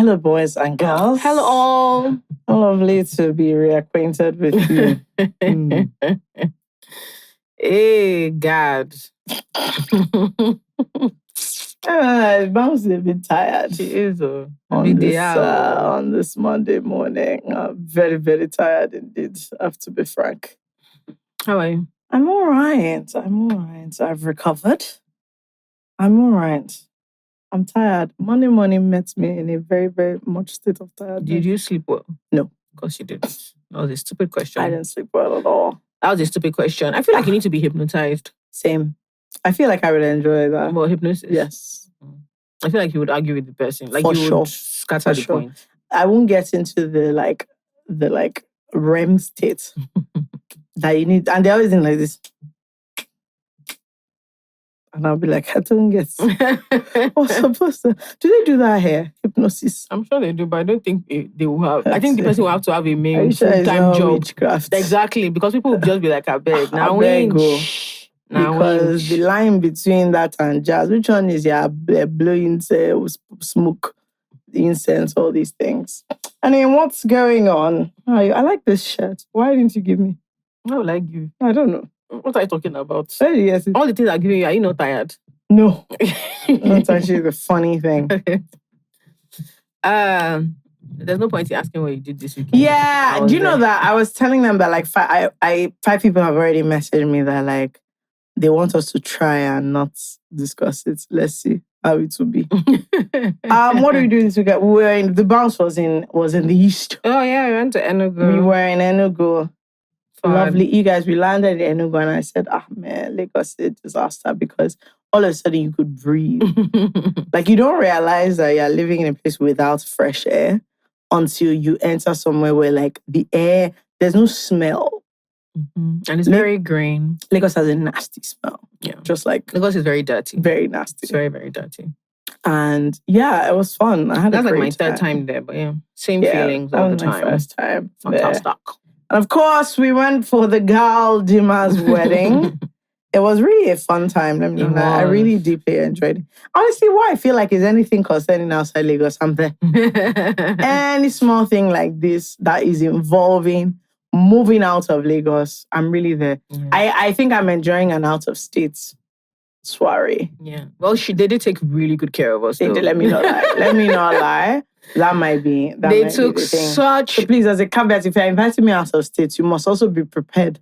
Hello, boys and girls. Hello, all. Lovely to be reacquainted with you. Hey, God. Mom's a bit tired. She is on this Monday morning. I'm very, very tired indeed. I have to be frank. How are you? I'm all right. I've recovered. I'm all right. I'm tired. Monday morning met me in a very, very much state of tiredness. Did you sleep well? No. Of course you didn't. That was a stupid question. I didn't sleep well at all. That was a stupid question. I feel like you need to be hypnotized. Same. I feel like I would enjoy that. Well, hypnosis? Yes. I feel like you would argue with the person. Like For you sure. would scatter the point. I won't get into the REM state that you need. And they're always in like this. And I'll be like, I don't get what's supposed to. Do they do that here? Hypnosis? I'm sure they do, but I don't think they will have. I think the person will have to have a main full-time job. Witchcraft? Exactly, because people will just be like, I beg. Now beg, go. Because the line between that and jazz, which one is blowing smoke, incense, all these things? I mean, what's going on? I like this shirt. Why didn't you give me? I would like you. I don't know. What are you talking about? Yes. All the things I'm giving you, are you not tired? No. That's actually the funny thing. There's no point in asking what you did this weekend. Yeah. Do you know that I was telling them that like five people have already messaged me that like they want us to try and not discuss it. Let's see how it will be. What do we do this weekend? We were in the bounce was in the east. Oh yeah, we went to Enugu. We were in Enugu. Fun. Lovely. You guys, we landed in Enugu and I said, man, Lagos is a disaster because all of a sudden you could breathe. Like you don't realize that you're living in a place without fresh air until you enter somewhere where like the air, there's no smell. Mm-hmm. And it's very green. Lagos has a nasty smell. Yeah. Just like... Lagos is very dirty. Very nasty. It's very, very dirty. And yeah, it was fun. That's like my third time there, but yeah. Same feelings all the time. My first time. Fantastic. And of course, we went for the girl Dimma's wedding. It was really a fun time. I really deeply enjoyed it. Honestly, what I feel like is anything concerning outside Lagos, I'm there. Any small thing like this that is involving moving out of Lagos, I'm really there. Yeah. I think I'm enjoying an out of state soiree. Yeah. Well, they did take really good care of us. They did, let me not lie. That might be. They took such... So please, as a caveat, if you're inviting me out of state, you must also be prepared.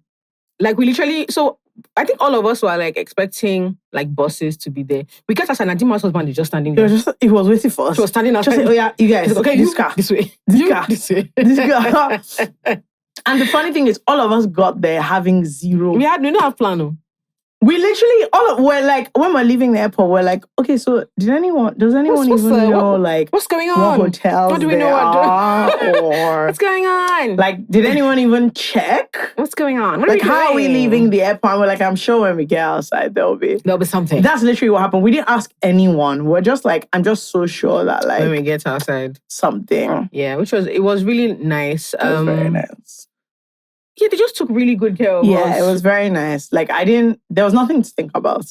Like we literally... So I think all of us were like expecting like buses to be there. We got us and Dimma's husband is just standing there. He was waiting for us. He was standing outside. Just say, oh yeah, you guys, okay, this car. This way. This car. This way. This car. And the funny thing is, all of us got there having zero. We don't have plan. We literally we're like, when we're leaving the airport, we're like, okay, so does anyone even know like what's going on? What hotels what do we know or what's going on? Like, did anyone even check? What's going on? Like, how are we leaving the airport? And we're like, I'm sure when we get outside there'll be something. That's literally what happened. We didn't ask anyone. We're just like, I'm just so sure that like when we get outside, something. Yeah, it was really nice. It was very nice. Yeah, they just took really good care of us. Yeah, it was very nice. Like, there was nothing to think about.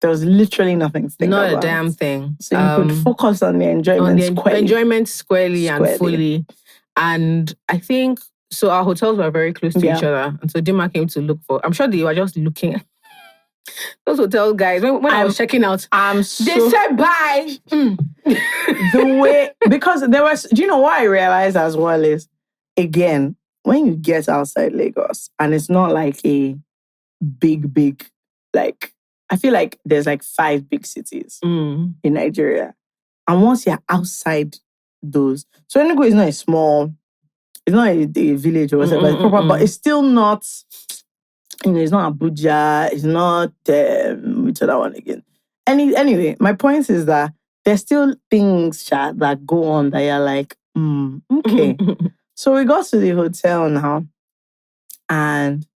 There was literally nothing to think about. Not a damn thing. So you could focus on the enjoyment squarely and fully. And I think, so our hotels were very close to each other. And so Dimma came to look for, I'm sure they were just looking at those hotel guys. When I was checking out, they said bye. The way, because there was, do you know what I realized as well is, again, when you get outside Lagos, and it's not like a big, like, I feel like there's like 5 big cities in Nigeria. And once you're outside those, so Enugu is not it's not a village or whatever, it's proper, but it's still not, it's not Abuja, it's not, which other one again? Anyway, my point is that there's still things that go on that you're like, okay. So we got to the hotel now, and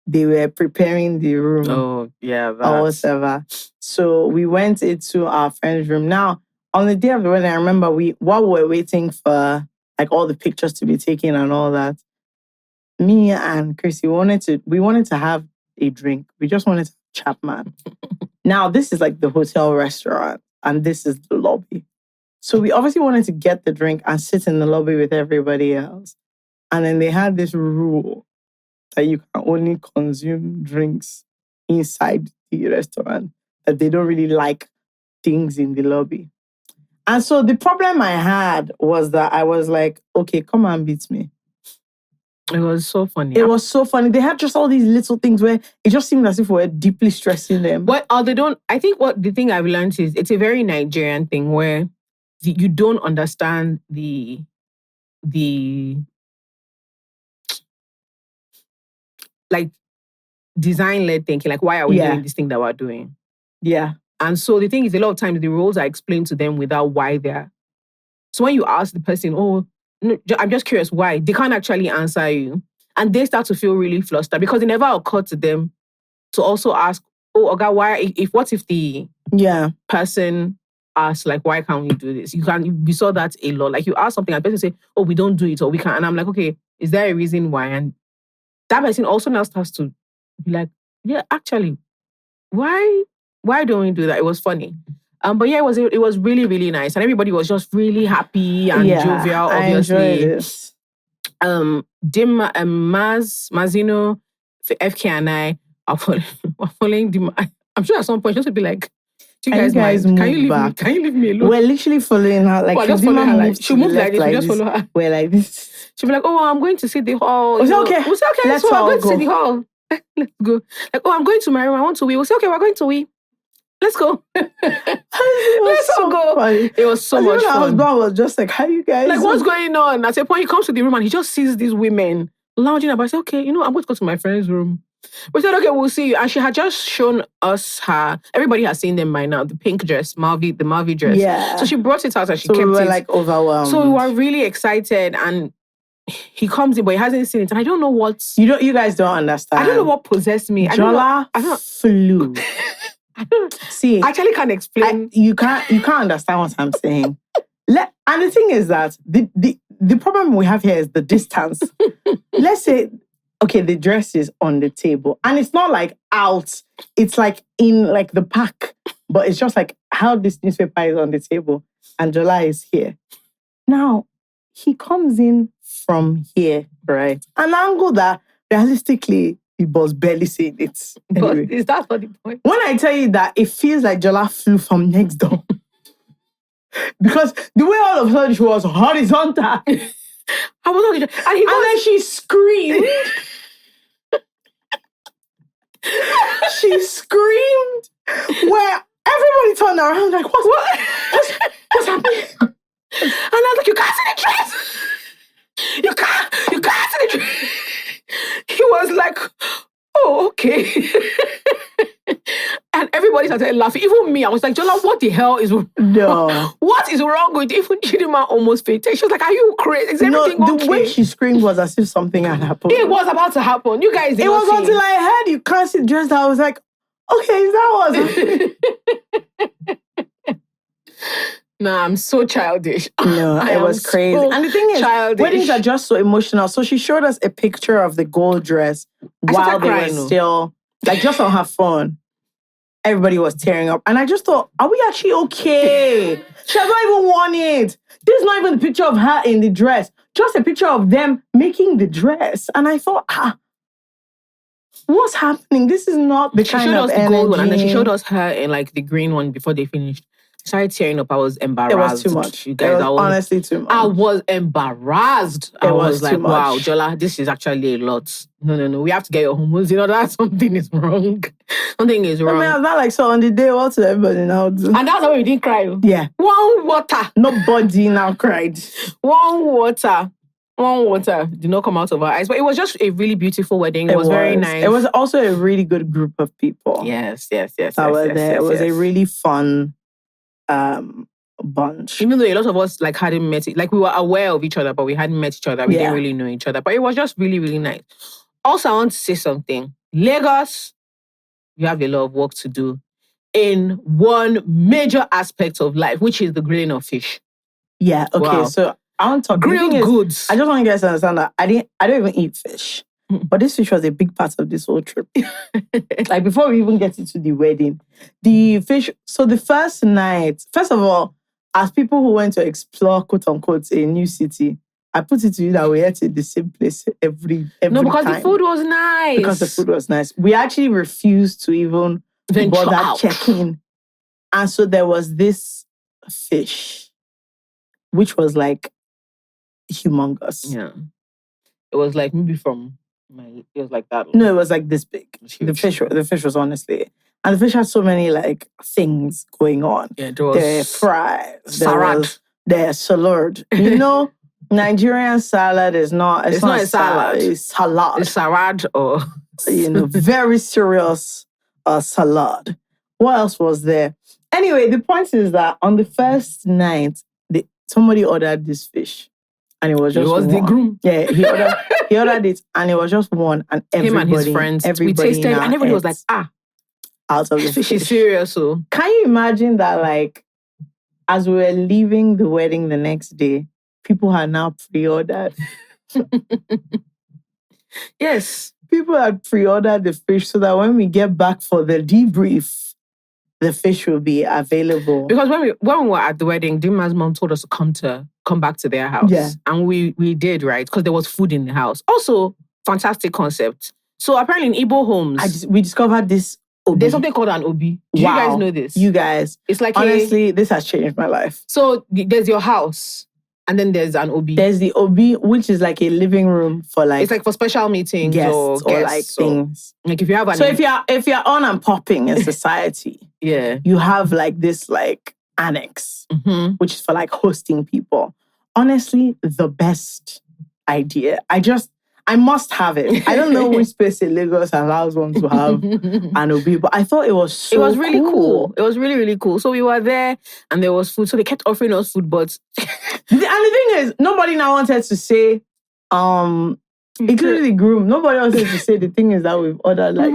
they were preparing the room. Oh, yeah. Or whatever. So we went into our friend's room. Now, on the day of the wedding, I remember while we were waiting for like all the pictures to be taken and all that, me and Chrissy wanted to have a drink. We just wanted to chat, man. Now, this is like the hotel restaurant, and this is the lobby. So we obviously wanted to get the drink and sit in the lobby with everybody else. And then they had this rule that you can only consume drinks inside the restaurant, that they don't really like things in the lobby. And so the problem I had was that I was like, okay, come and beat me. It was so funny. It was so funny. They had just all these little things where it just seemed as if we were deeply stressing them. I think what the thing I've learned is it's a very Nigerian thing where you don't understand the like design-led thinking. Like, why are we doing this thing that we're doing? Yeah. And so the thing is, a lot of times the rules are explained to them without why they're. So when you ask the person, oh, no, I'm just curious why, they can't actually answer you. And they start to feel really flustered because it never occurred to them to also ask, oh, Oga, why? What if the person asks, like, why can't we do this? We saw that a lot. Like, you ask something and the person say, oh, we don't do it or we can't. And I'm like, okay, is there a reason why? And that person also now starts to be like, yeah, actually, why don't we do that? It was funny. But yeah, it was really, really nice. And everybody was just really happy and jovial, obviously. I enjoyed it. Dimma, Mazino, FK and I are following Dimma. I'm sure at some point she'll be like, do you guys mind? Can you leave me alone? We're literally following her. Like, just follow her. Like, she'll move like this. We just follow her. We're like this. She'll be like, oh, I'm going to see the hall. We say, okay. We'll say, okay, let's so I'm going go. to see the hall. Let's go. Like, oh, I'm going to my room. I want to wee. We'll say, okay, we're going to wee. Let's go. Let's all go. Funny. It was so much fun. My husband was just like, how you guys? Like, what's going on? At a point, he comes to the room and he just sees these women lounging about. I said, okay, I'm going to go to my friend's room. We said, okay, we'll see you. And she had just shown us everybody has seen them by now, the pink dress, the Marvy dress. Yeah. So she brought it out and she kept it. So we were like overwhelmed. So we were really excited and he comes in, but he hasn't seen it. And I don't know what... You guys don't understand. I don't know what possessed me. Jola flew. See, I actually can't explain. You can't understand what I'm saying. And the thing is that the problem we have here is the distance. Let's say, okay, the dress is on the table and it's not like out. It's like in like the pack, but it's just like how this newspaper is on the table and Jola is here. Now, he comes in from here, right? An angle that realistically he was barely seeing it. Anyway. But is that not the point? When I tell you that it feels like Jola flew from next door. Because the way all of a sudden she was horizontal. I was on the and then she screamed. She screamed where everybody turned around like, what's happening? And I was like, you can't see the dress. You can't see the dress. He was like, oh, okay. And everybody started laughing. Even me, I was like, Jola, what the hell is wrong? No. What is wrong with you? Even Chidima almost fainted. She was like, are you crazy? Is everything okay? The way she screamed was as if something had happened. It was about to happen. You guys didn't see. It was until I heard you can't see the dress that I was like, okay, is that what's Nah, I'm so childish. No, it was crazy. So and the thing is, childish. Weddings are just so emotional. So she showed us a picture of the gold dress while they were still, like just on her phone. Everybody was tearing up. And I just thought, are we actually okay? She has not even worn it. This is not even a picture of her in the dress. Just a picture of them making the dress. And I thought, what's happening? This is not the kind of energy. She showed us the gold one and then she showed us her in like the green one before they finished. I started tearing up. I was embarrassed. It was too much. You guys, honestly too much. I was embarrassed. I was like, wow, Jola, this is actually a lot. No. We have to get your hormones. That something is wrong. Something is wrong. I mean, I'm not like, so on the day, what did everybody now do? And that's why we didn't cry. Yeah. One water. Nobody now cried. One water did not come out of our eyes. But it was just a really beautiful wedding. It was very nice. It was also a really good group of people. Yes. It was a really fun bunch. Even though a lot of us like hadn't met it, like we were aware of each other, but we hadn't met each other. We didn't really know each other. But it was just really, really nice. Also, I want to say something. Lagos, you have a lot of work to do in one major aspect of life, which is the grilling of fish. Yeah, okay. Wow. So I want to talk grilled goods. I just want you guys to understand that I don't even eat fish. But this fish was a big part of this whole trip. Like before we even get into the wedding, the fish. So the first night, first of all, as people who went to explore, quote unquote, a new city, I put it to you that we ate at the same place every No, because time. the food was nice. Because the food was nice. We actually refused to even bother checking. And so there was this fish, which was like humongous. Yeah. It was like maybe it was like that. No, it was like this big. The fish was honestly. And the fish had so many like things going on. Yeah, there was the fries. Salad. There's salad. You know, Nigerian salad is not... It's not a salad. It's salad. It's salad or... very serious salad. What else was there? Anyway, the point is that on the first night, somebody ordered this fish. And it was just one. The groom. Yeah, he ordered it and it was just one. And everybody... Him and his friends. We tasted and everybody was like, out of the fish fish. Is serious. So. Can you imagine that, like, as we were leaving the wedding the next day, people had now pre-ordered? Yes. People had pre-ordered the fish so that when we get back for the debrief, the fish will be available. Because when we were at the wedding, Dimma's mom told us to come back to their house. Yeah. And we did, right? Because there was food in the house. Also, fantastic concept. So apparently in Igbo homes... we discovered this Obi. There's something called an Obi. Do you guys know this? You guys. It's like honestly, this has changed my life. So there's your house. And then there's an Obi. There's the Obi, which is like a living room for like... It's like for special meetings or like things. Like if you have an... So if you're on and popping in society, yeah, you have like this like annex, which is for like hosting people. Honestly, the best idea. I must have it. I don't know which space in Lagos allows one to have an Obi, but I thought it was so It was really cool. It was really, really cool. So we were there and there was food. So they kept offering us food, but... And the thing is, nobody now wanted to say, including the groom, nobody wanted to say the thing is that we've ordered like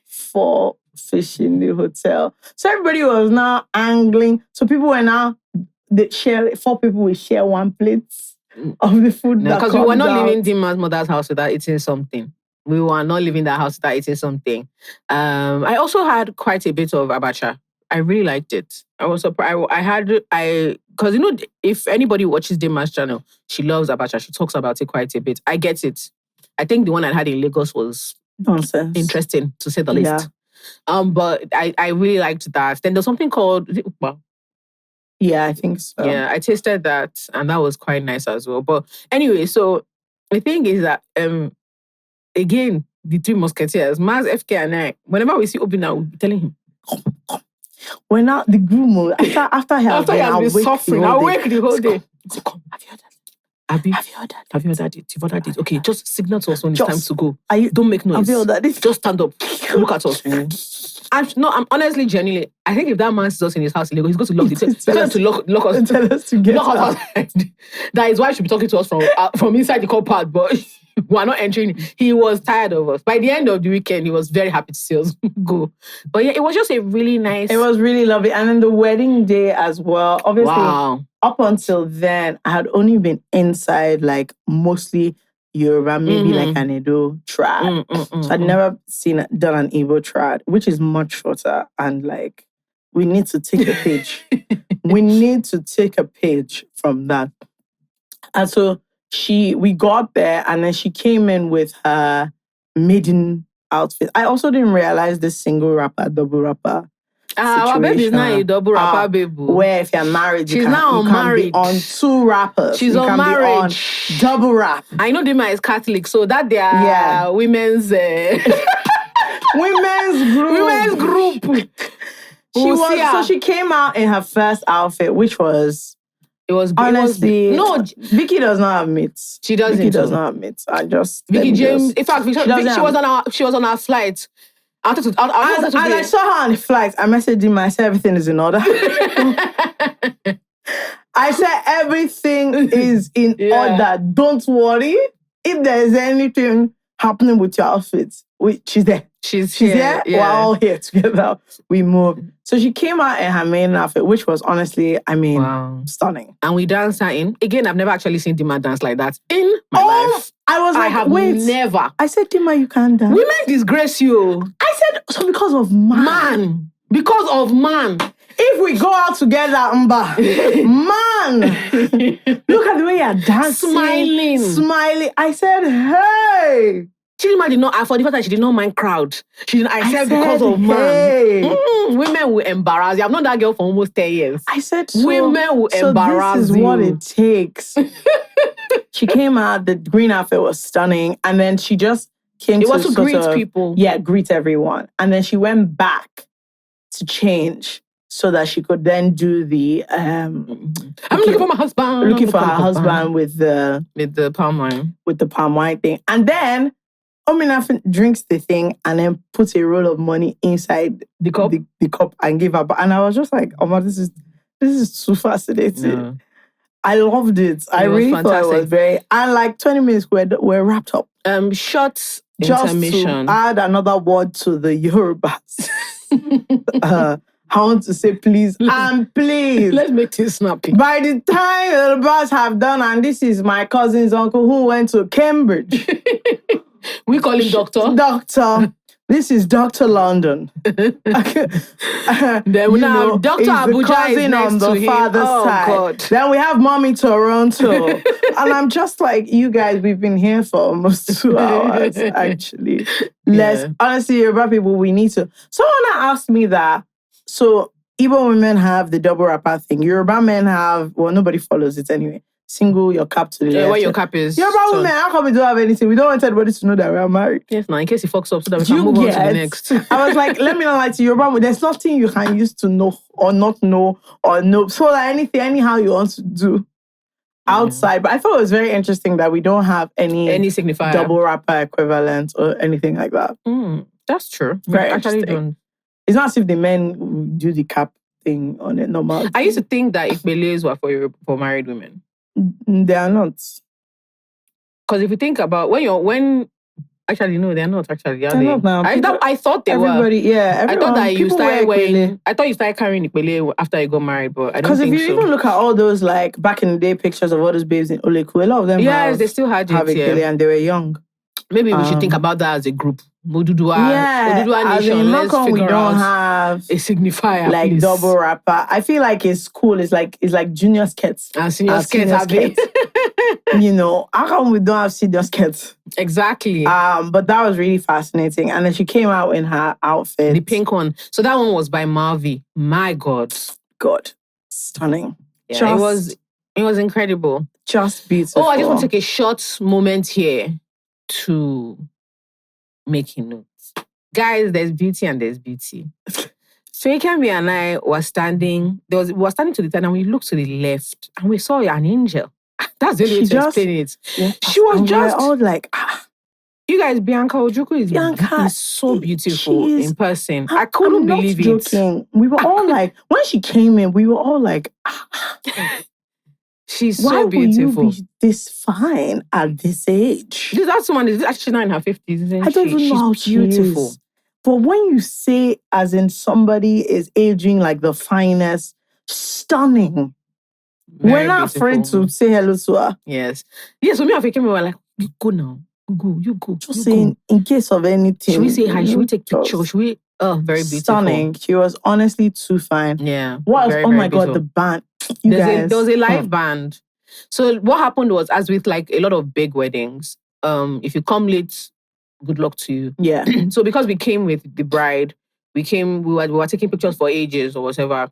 four fish in the hotel. So everybody was now angling. So people were now, four people will share one plate of the food because we were not leaving Dimma's mother's house without eating something. We were not leaving that house without eating something. I also had quite a bit of abacha. I really liked it. I was surprised. Because if anybody watches Dimma's channel, she loves abacha. She talks about it quite a bit. I get it. I think the one I had in Lagos was nonsense, interesting to say the least. But I really liked that. Then there's something called ukpa. Yeah, I think so. Yeah, I tasted that and that was quite nice as well. But anyway, so the thing is that, again, the three musketeers, Maz, FK and I, whenever we see Obi now, we'll be telling him, come. We're not the groom. After he has been suffering, I'll wake the whole day. Come, have you heard that? Have you ordered it? You've ordered it. Okay, just signal to us when it's time to go. Don't make noise. Have you ordered it? Just stand up. Look at us. I'm honestly, genuinely, I think if that man sees us in his house in Lagos, he's going to lock the door. He's going to lock us. Tell us to get lock us outside. That is why he should be talking to us from inside the car park, but we're not entering. He was tired of us. By the end of the weekend, he was very happy to see us go. But yeah, it was just a really nice... It was really lovely. And then the wedding day as well. Obviously, up until then, I had only been inside, like, mostly Yoruba, maybe like an Edo trad. So I'd never done an Igbo trad, which is much shorter. And like, we need to take a page. We need to take a page from that. And so we got there and then she came in with her maiden outfit. I also didn't realize this single rapper, double rapper. Our baby's not a double rapper, baby. Where if you're married, she's now unmarried. You can be on two rappers. She's on marriage. Double rap. I know Dimma is Catholic, so that they are women's women's group. So she came out in her first outfit, which was honestly Vicky does not have mates. She doesn't. Vicky does not have mates. Vicky James. In fact, she was on our flight. As I saw her on the flight, I messaged him. I said everything is in order. I said everything is in order. Don't worry. If there is anything happening with your outfits, she's there. She's here. Yeah. We're all here together. We moved. So she came out in her main outfit, which was honestly, stunning. And we danced her in. Again, I've never actually seen Dimma dance like that in my life. I was like, never. I said, Dimma, you can't dance. Women disgrace you. I said, so because of man. Because of man. if we go out together, Mba, man, look at the way you're dancing. Smiling. I said, hey. Chidinma did not, for the fact that she did not mind crowd. She didn't, I said because of hey. man. Women will embarrass you. I've known that girl for almost 10 years. I said, women will embarrass you. This is what it takes. She came out, the green outfit was stunning. And then she just came to greet people. Yeah, greet everyone. And then she went back to change so that she could then do the... I'm looking for my husband. Looking for her husband with the palm wine. With the palm wine thing. And then Ominaf drinks the thing and then puts a roll of money inside the cup, the cup and give her. And I was just like, oh man, this is too fascinating. Yeah. I loved it. I really thought it was very... And like 20 minutes, we're wrapped up. Short Just intermission. to add another word to the Yorubas. I want to say please and please. Let's make this snappy. By the time the Yorubas have done, and this is my cousin's uncle who went to Cambridge. We call him Doctor. Doctor. This is Dr. London. Then we now Dr. Abuja is next on the to him. father's side. God. Then we have Mommy Toronto. And I'm just like, you guys, we've been here for almost 2 hours, actually. Honestly, Yoruba people, we need to. Someone asked me that. So, Igbo women have the double wrapper thing. Yoruba men have, well, nobody follows it anyway. Single your cap to the left. Where your cap is. Yoruba women, how come we don't have anything? We don't want everybody to know that we're married. Yes, now in case he fucks up so that we can move on to the next. I was like, let me not lie to you, Yoruba women. There's nothing you can use to know or not know or know. So like anyhow you want to do outside. But I thought it was very interesting that we don't have any signifier, double wrapper equivalent or anything like that. That's true. Very actually don't. It's not as if the men do the cap thing on it normal. I used to think that Ikbeles were for married women. They are not. Because if you think about actually no, they're not actually. They're not now. I thought they were. Yeah, I thought that you started I thought you started carrying Ikbele after you got married, but I don't think so. Because if you even look at all those like back in the day pictures of all those babes in Oleku, a lot of them they still had Ikbele and they were young. Maybe we should think about that as a group. Moduduwa Nation. Let's figure we don't out have a signifier, like please. Double wrapper. I feel like it's cool. It's like junior skirts. And senior skirts. How come we don't have senior skirts? Exactly. But that was really fascinating. And then she came out in her outfit. The pink one. So that one was by Marvi. My God. Stunning. Yeah, it was incredible. Just beautiful. Oh, I just want to take a short moment here to make a note. Guys, there's beauty and there's beauty. So Ikembi and I were standing, we were standing to the side and we looked to the left and we saw an angel. That's the only way to explain it. Yeah, she was just... all like, You guys, Bianca Ojukwu is so beautiful in person. I couldn't believe it. We were all like, when she came in, we were all like, she's so beautiful. Why will you be this fine at this age? That's someone is actually not in her 50s, isn't I don't even know how beautiful. Is. But when you say, as in somebody is aging like the finest, stunning. We're not afraid to say hello to her. Yes. Yes, when me and Fekemi were like, you go now. You go. Just saying, in case of anything. Should we say hi? Should we take pictures? Should we? Oh, very beautiful. Stunning. She was honestly too fine. Yeah. What else? Oh my God, the band. There was a live band. So what happened was, as with like a lot of big weddings, if you come late, good luck to you. Yeah. So because we came with the bride, we were taking pictures for ages or whatever.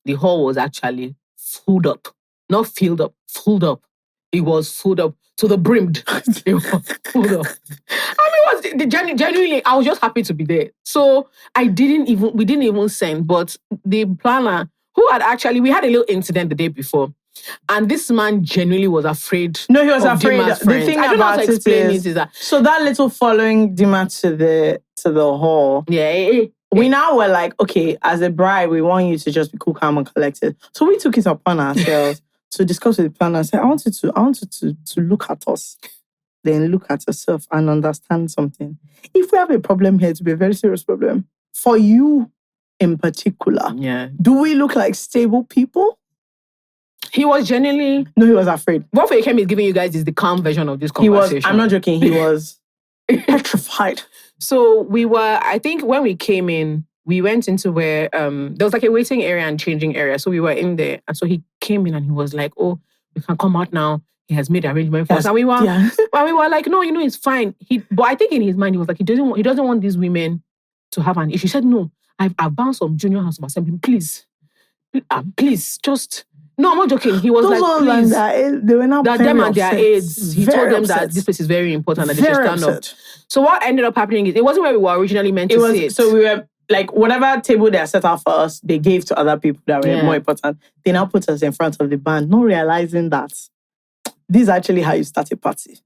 The hall was actually filled up. Not filled up, filled up. It was filled up to the brimmed. It was filled up. I mean, genuinely, I was just happy to be there. So we didn't even send, but the planner, we had a little incident the day before. And this man genuinely was afraid. No, he was afraid. Dimma's friends. The thing I don't know how to explain is that. So that little following Dimma to the hall. Yeah. We now were like, okay, as a bride, we want you to just be cool, calm, and collected. So we took it upon ourselves to discuss with the planner and say, I want you to look at us, then look at yourself and understand something. If we have a problem here, to be a very serious problem for you in particular. Yeah. Do we look like stable people? He was genuinely... No, he was afraid. What Feykem is giving you guys is the calm version of this conversation. I'm not joking, he was petrified. So I think when we came in, we went into where there was like a waiting area and changing area. So we were in there. And so he came in and he was like, oh, we can come out now. He has made arrangement for us. And we were like, no, it's fine. But I think in his mind, he was like, he doesn't want these women to have an issue. He said, no, I've bounced some junior house of assembly. Please, just... No, I'm not joking. He was those like, please. They were not that them and their aides. He told them upset. that this place is very important and they should stand up. So what ended up happening is, it wasn't where we were originally meant to sit. So we were like, whatever table they set out for us, they gave to other people that were more important. They now put us in front of the band, not realizing that this is actually how you start a party.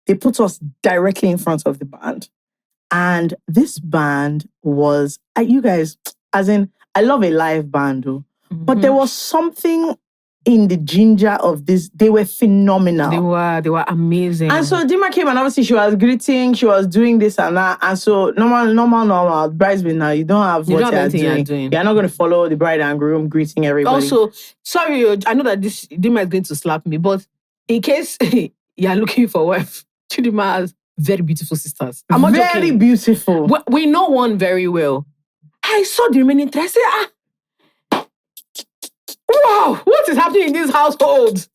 They put us directly in front of the band. And this band was, you guys, as in, I love a live band, though. But there was something in the ginger of this. They were phenomenal. They were amazing. And so Dimma came and obviously she was greeting, she was doing this and that. And so normal. Bridesmaid now, you don't have what you're doing. You're not going to follow the bride and groom greeting everybody. Also, sorry, I know that this Dimma is going to slap me, but in case you're looking for wife, Chidimma has very beautiful sisters. I'm not very joking. Beautiful. We know one very well. I saw the remaining three. I said, wow, what is happening in this household?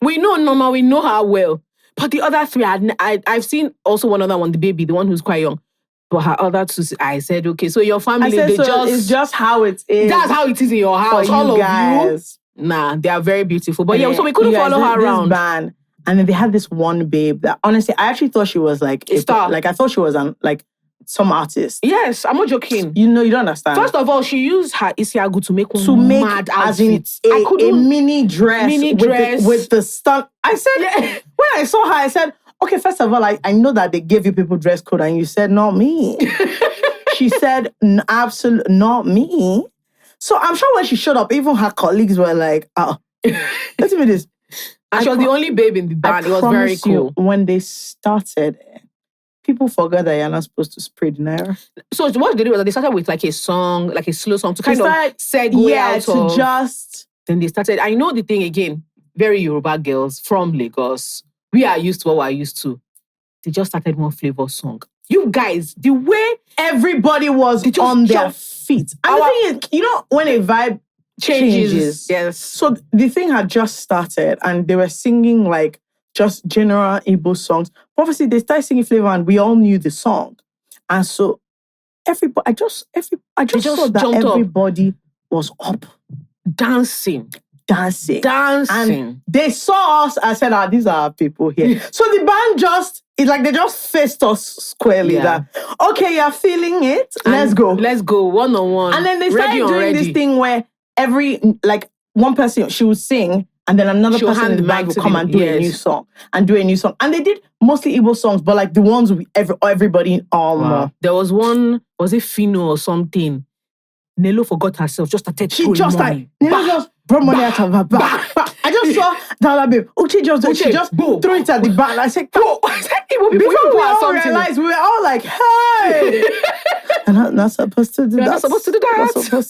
We know Norma, we know her well. But the other three, I've seen also one other one, the baby, the one who's quite young. But her other two, I said, okay, so your family, it's just how it is. That's how it is in your house. All of you. Nah, they are very beautiful. But so we couldn't follow her around. Band, and then they had this one babe that, honestly, I actually thought she was like a star. Like, I thought she was some artist. Yes, I'm not joking. You don't understand. First of all, she used her Isiagu to make mad outfits. A mini dress with the stuff. I said, when I saw her, I said, okay, first of all, I know that they gave you people dress code and you said, not me. She said, absolutely not me. So I'm sure when she showed up, even her colleagues were like, let's do this. And she was the only babe in the band. It was very cool. When they started, people forgot that you're not supposed to spray the naira. So what they did was that they started with like a song, like a slow song to kind of segue out of... just... Then they started... I know the thing again, very Yoruba girls from Lagos. We are used to what we're used to. They just started one flavor song. You guys, the way everybody was on their feet. And the thing is, when a vibe changes. Yes. So the thing had just started and they were singing like just general Igbo songs. Obviously, they started singing flavor and we all knew the song. And so everybody, I just saw that everybody was up. Dancing. And they saw us and said, these are our people here. So the band it's like they just faced us squarely. That, okay, you're feeling it. Let's go. One-on-one. And then they started doing this thing where one person, she would sing, and then another person in the band would come and do a new song. And they did mostly Igbo songs, but like the ones with everybody. There was one, was it Fino or something? Nelo forgot herself, just started She just brought money out of her bag. I just saw that babe. Uchi just threw it at the back. I said, go. Before we all realized, we were all like, hey. I'm not supposed to do that. Not supposed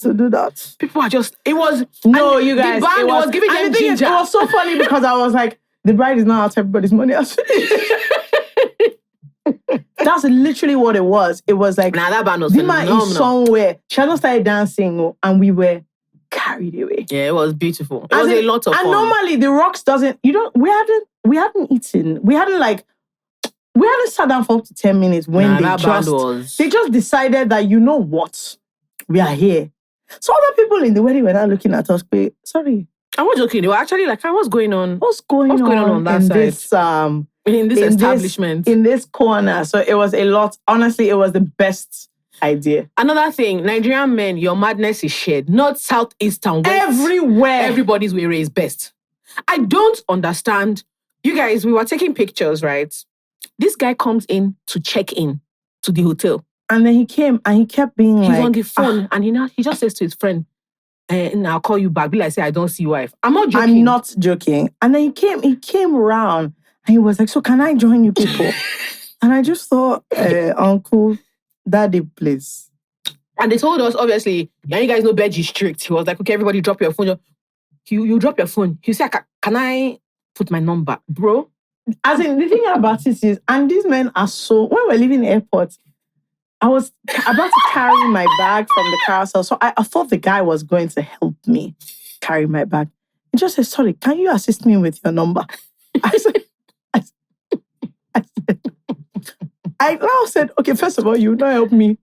to do that. People are just, it was... No, you guys. The band was giving them ginger. It was so funny because I was like, the bride is not out everybody's money. That's literally what it was. It was like, that band was Dimma phenomenal. is somewhere. She hadn't started dancing and we were carried away. Yeah, it was beautiful. It was a lot of fun. And normally the rocks we hadn't eaten. We hadn't sat down for up to 10 minutes when they just decided that, you know what? We are here. So other people in the wedding were not looking at us, but sorry. I was joking. They were actually like, what's going on? What's going on that side? In this establishment. In this corner. So it was a lot. Honestly, it was the best idea. Another thing, Nigerian men, your madness is shared. North, south, east, and west. Everywhere. Everybody's way is best. I don't understand. You guys, we were taking pictures, right? This guy comes in to check in to the hotel. And then he came and he kept being He's on the phone and he just says to his friend, and I'll call you back. Be like, say, I don't see wife. I'm not joking. And then he came around and he was like, so can I join you people? And I just thought, uncle, daddy, please. And they told us, obviously, you guys know Benji strict. He was like, okay, everybody drop your phone. You drop your phone. You say, can I put my number? Bro? As in, the thing about it is, and these men are so, when we're leaving the airport, I was about to carry my bag from the carousel. So I thought the guy was going to help me carry my bag. He just said, sorry, can you assist me with your number? I now said, okay, first of all, you not help me.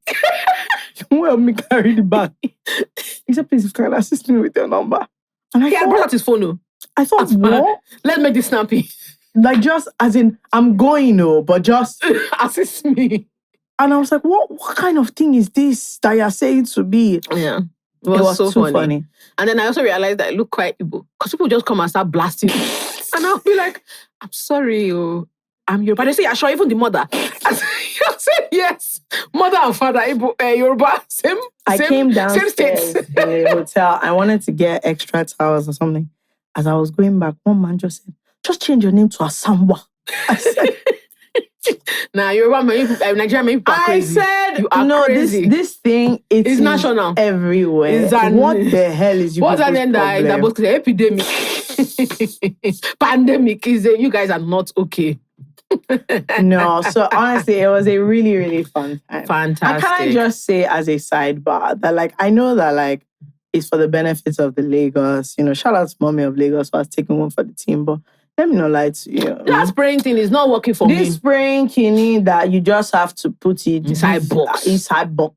You won't help me carry the bag. He said, please, can you assist me with your number? And I brought out his phone. I thought, what? Let's make this snappy. Like, just as in, I'm going, but just assist me. And I was like, what kind of thing is this that you're saying to me? Yeah. It was so funny. And then I also realized that it looked quite Igbo. Because people just come and start blasting. And I'll be like, I'm sorry, I'm Yoruba. They say, you're sure, even the mother. I said, yes. Mother and father, Yoruba, same I came downstairs same in the hotel. I wanted to get extra towels or something. As I was going back, one man just said, just change your name to Asamwa. I said, nah, Yoruba, Nigerian people are crazy. I said, you are no, crazy. this thing is national. Everywhere. What the hell is you people's problem? What's that about the epidemic? Pandemic is you guys are not okay. No, so honestly, it was a really, really fun time. Fantastic. And can I just say as a sidebar that like, I know that like, it's for the benefits of the Lagos. Shout out to Mommy of Lagos for taking one for the team, but let me not lie to you. That spraying thing is not working for me. This spraying kidney that you just have to put it inside box. It's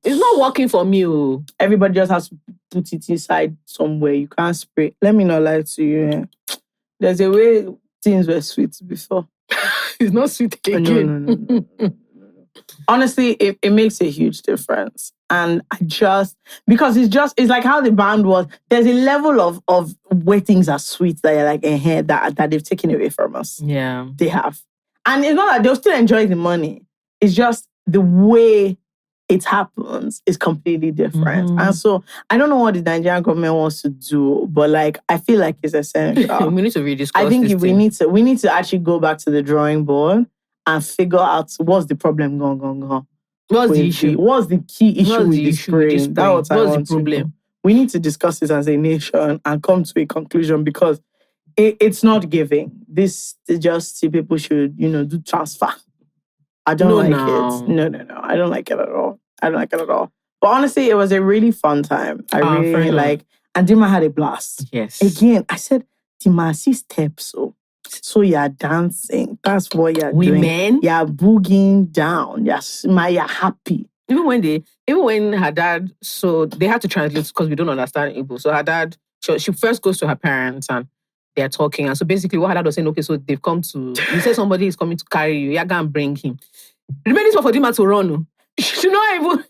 not working for me. Everybody just has to put it inside somewhere. You can't spray. Let me not lie to you. There's a way things were sweet before. It's not sweet again. No. Honestly, it makes a huge difference. And because it's like how the band was, there's a level of where things are sweet that you're like, that they've taken away from us. Yeah. They have. And it's not that they'll still enjoy the money. It's just the way it happens is completely different. And so I don't know what the Nigerian government wants to do, but like, I feel like it's essential. We need to rediscuss I think this we need to actually go back to the drawing board and figure out what's the problem going. What's the issue? What's the key issue with this spraying? What's the problem? We need to discuss this as a nation and come to a conclusion because it's not giving. This is just people should, do transfer. I don't like it. No. I don't like it at all. But honestly, it was a really fun time. I really like, and Dimma had a blast. Yes. Again, I said, Dimma, see steps. So you're dancing. That's what you're doing. Women? You're boogieing down. You're happy. Even when her dad, so they had to translate because we don't understand Igbo. So her dad, she first goes to her parents and they're talking. And so basically what her dad was saying, okay, so they've come to, you say somebody is coming to carry you. You're going to bring him. Remember this one for Dimma to run. She not even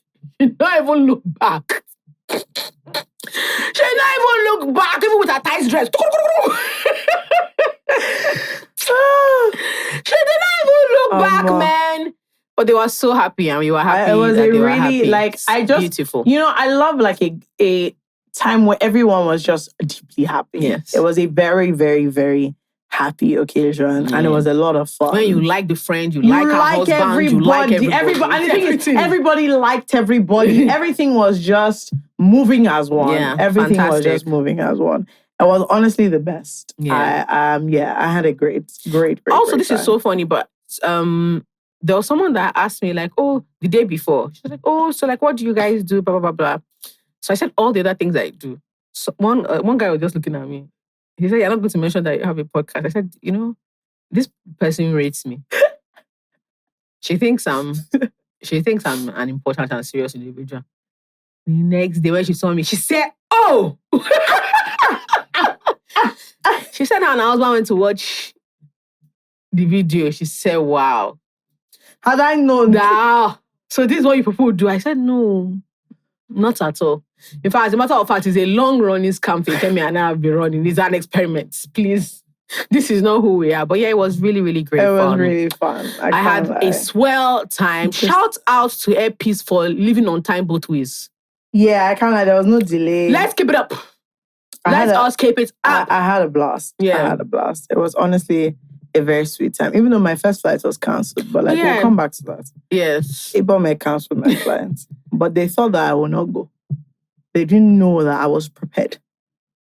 look back. She not even look back, even with her tight dress. She did not even look back, man. But they were so happy and we were happy. It was a really, like, beautiful. I love like a time where everyone was just deeply happy. Yes. It was a very, very, very happy occasion and it was a lot of fun. When you like the friend, you like her husband, everybody. You like everybody. And the thing is, everybody liked everybody. Everything was just moving as one. Yeah, Everything was fantastic. just moving as one. It was honestly the best. Yeah. I had a great Also, great this time. is so funny, but there was someone that asked me like, oh, the day before. She was like, oh, so like, what do you guys do? Blah, blah, blah, blah. So I said all the other things I do. So one guy was just looking at me. He said, you're not going to mention that you have a podcast. I said, this person rates me. She thinks I'm an important and serious individual. The next day when she saw me, she said, oh! She said her husband went to watch the video. She said, wow. Had I known that? So this is what you people do. I said, no, not at all. In fact, as a matter of fact, it's a long-running scam thing. Tell me and I'll be running. It's an experiment. Please. This is not who we are. But yeah, it was really, really great fun. It was really fun. I had a swell time. Shout out to Airpeace for living on time both ways. Yeah, I can't lie. There was no delay. Let's keep it up. Let's us keep it up. I had a blast. Yeah. I had a blast. It was honestly a very sweet time. Even though my first flight was cancelled. But we'll come back to that. Yes. Ibom cancelled my flight. But they thought that I would not go. They didn't know that I was prepared.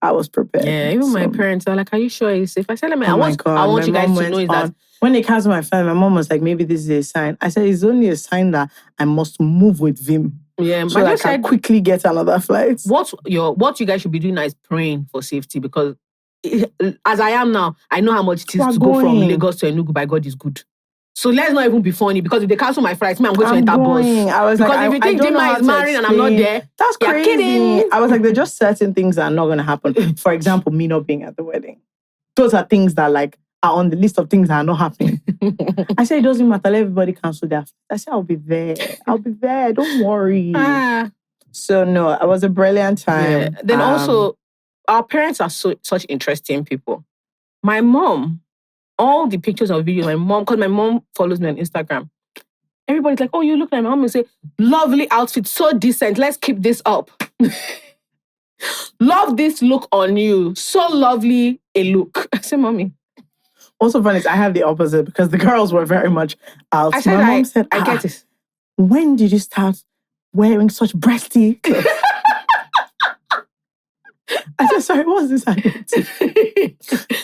I was prepared. Yeah, even my parents are like, "Are you sure it's safe?" I said, "I want you guys to know that." When they canceled my flight, my mom was like, "Maybe this is a sign." I said, "It's only a sign that I must move with Vim." Yeah, so I can quickly get another flight. What you guys should be doing now is praying for safety, because as I am now, I know how much it is to go from Lagos to Enugu. By God is good. So let's not even be funny, because if they cancel my flights, I'm going to enter bus. I was because if you think Dimma is marrying and I'm not there, that's crazy. Kidding. I was like, there's just certain things that are not going to happen. For example, me not being at the wedding. Those are things that are on the list of things that are not happening. I said, it doesn't matter. Let everybody cancel their flights. I said, I'll be there. Don't worry. So no, it was a brilliant time. Yeah. Then also, our parents are such interesting people. My mom, all the pictures or videos, because my mom follows me on Instagram. Everybody's like, "Oh, you look like my mom." And say, "Lovely outfit, so decent. Let's keep this up." Love this look on you. So lovely a look. I say, "Mommy." Also funny is I have the opposite, because the girls were very much out. My mom said, I get it. When did you start wearing such breasty clothes? I said, "Sorry, what's this identity?"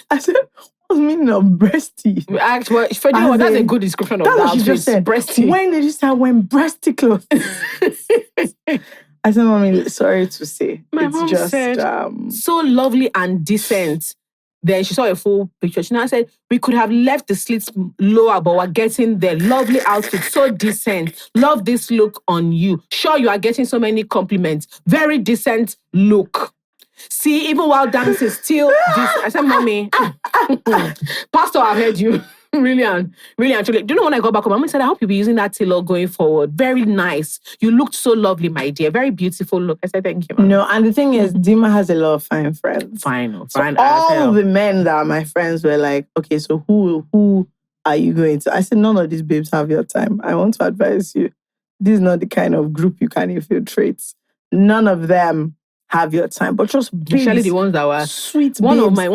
I said, "What's the meaning of breasty?" That's a good description of that. That's what she just said. Breasty. When did you start wearing breasty clothes? I said, "Mommy, sorry to say." My mom said, so lovely and decent. Then she saw a full picture. She now said, "We could have left the slits lower, but we're getting there. Lovely outfit, so decent. Love this look on you. Sure, you are getting so many compliments. Very decent look. See, even while dancing, still this." I said, "Mommy, Pastor, I've heard you." Really and truly. Do you know when I got back home, Mommy said, "I hope you'll be using that tailor going forward. Very nice. You looked so lovely, my dear. Very beautiful look." I said, "Thank you, Mom." No, and the thing is, Dimma has a lot of fine friends. Fine. All the men that are my friends were like, "Okay, so who are you going to?" I said, "None of these babes have your time. I want to advise you. This is not the kind of group you can infiltrate. None of them have your time, but just especially the ones that were sweet. One of my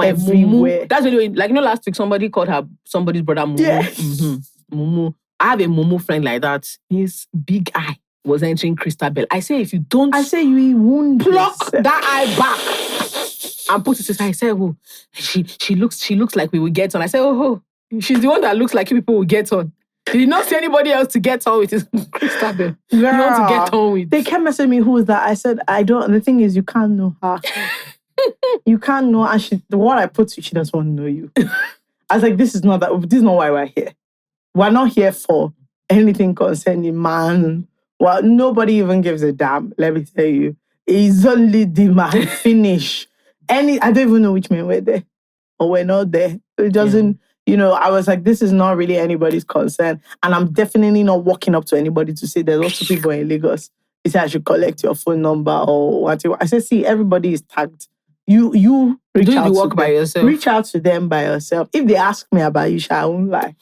everywhere. That's really, like, last week somebody called somebody's brother Mumu. Yes. Mm-hmm. Mumu. I have a Mumu friend like that. His big eye was entering Christabel. I say, if you don't, you won't pluck that eye back and put it aside. I said, "Oh, she looks like we will get on." I said, "Oh, she's the one that looks like people will get on." He did not see anybody else to get on with. His Christabel. You want to get on with. They kept messaging me, "Who is that?" I said, "I don't." The thing is, you can't know her. You can't know. And what I put to you, she doesn't want to know you. I was like, this is not why we're here. We're not here for anything concerning man. Well, nobody even gives a damn. Let me tell you. It's only Dimma. Finish. I don't even know which men were there or were not there. It doesn't... Yeah. I was like, this is not really anybody's concern. And I'm definitely not walking up to anybody to say there's lots of people in Lagos. He said, "I should collect your phone number or whatever." I said, "See, everybody is tagged. You reach out to them. By yourself. Reach out to them by yourself. If they ask me about you, I won't lie."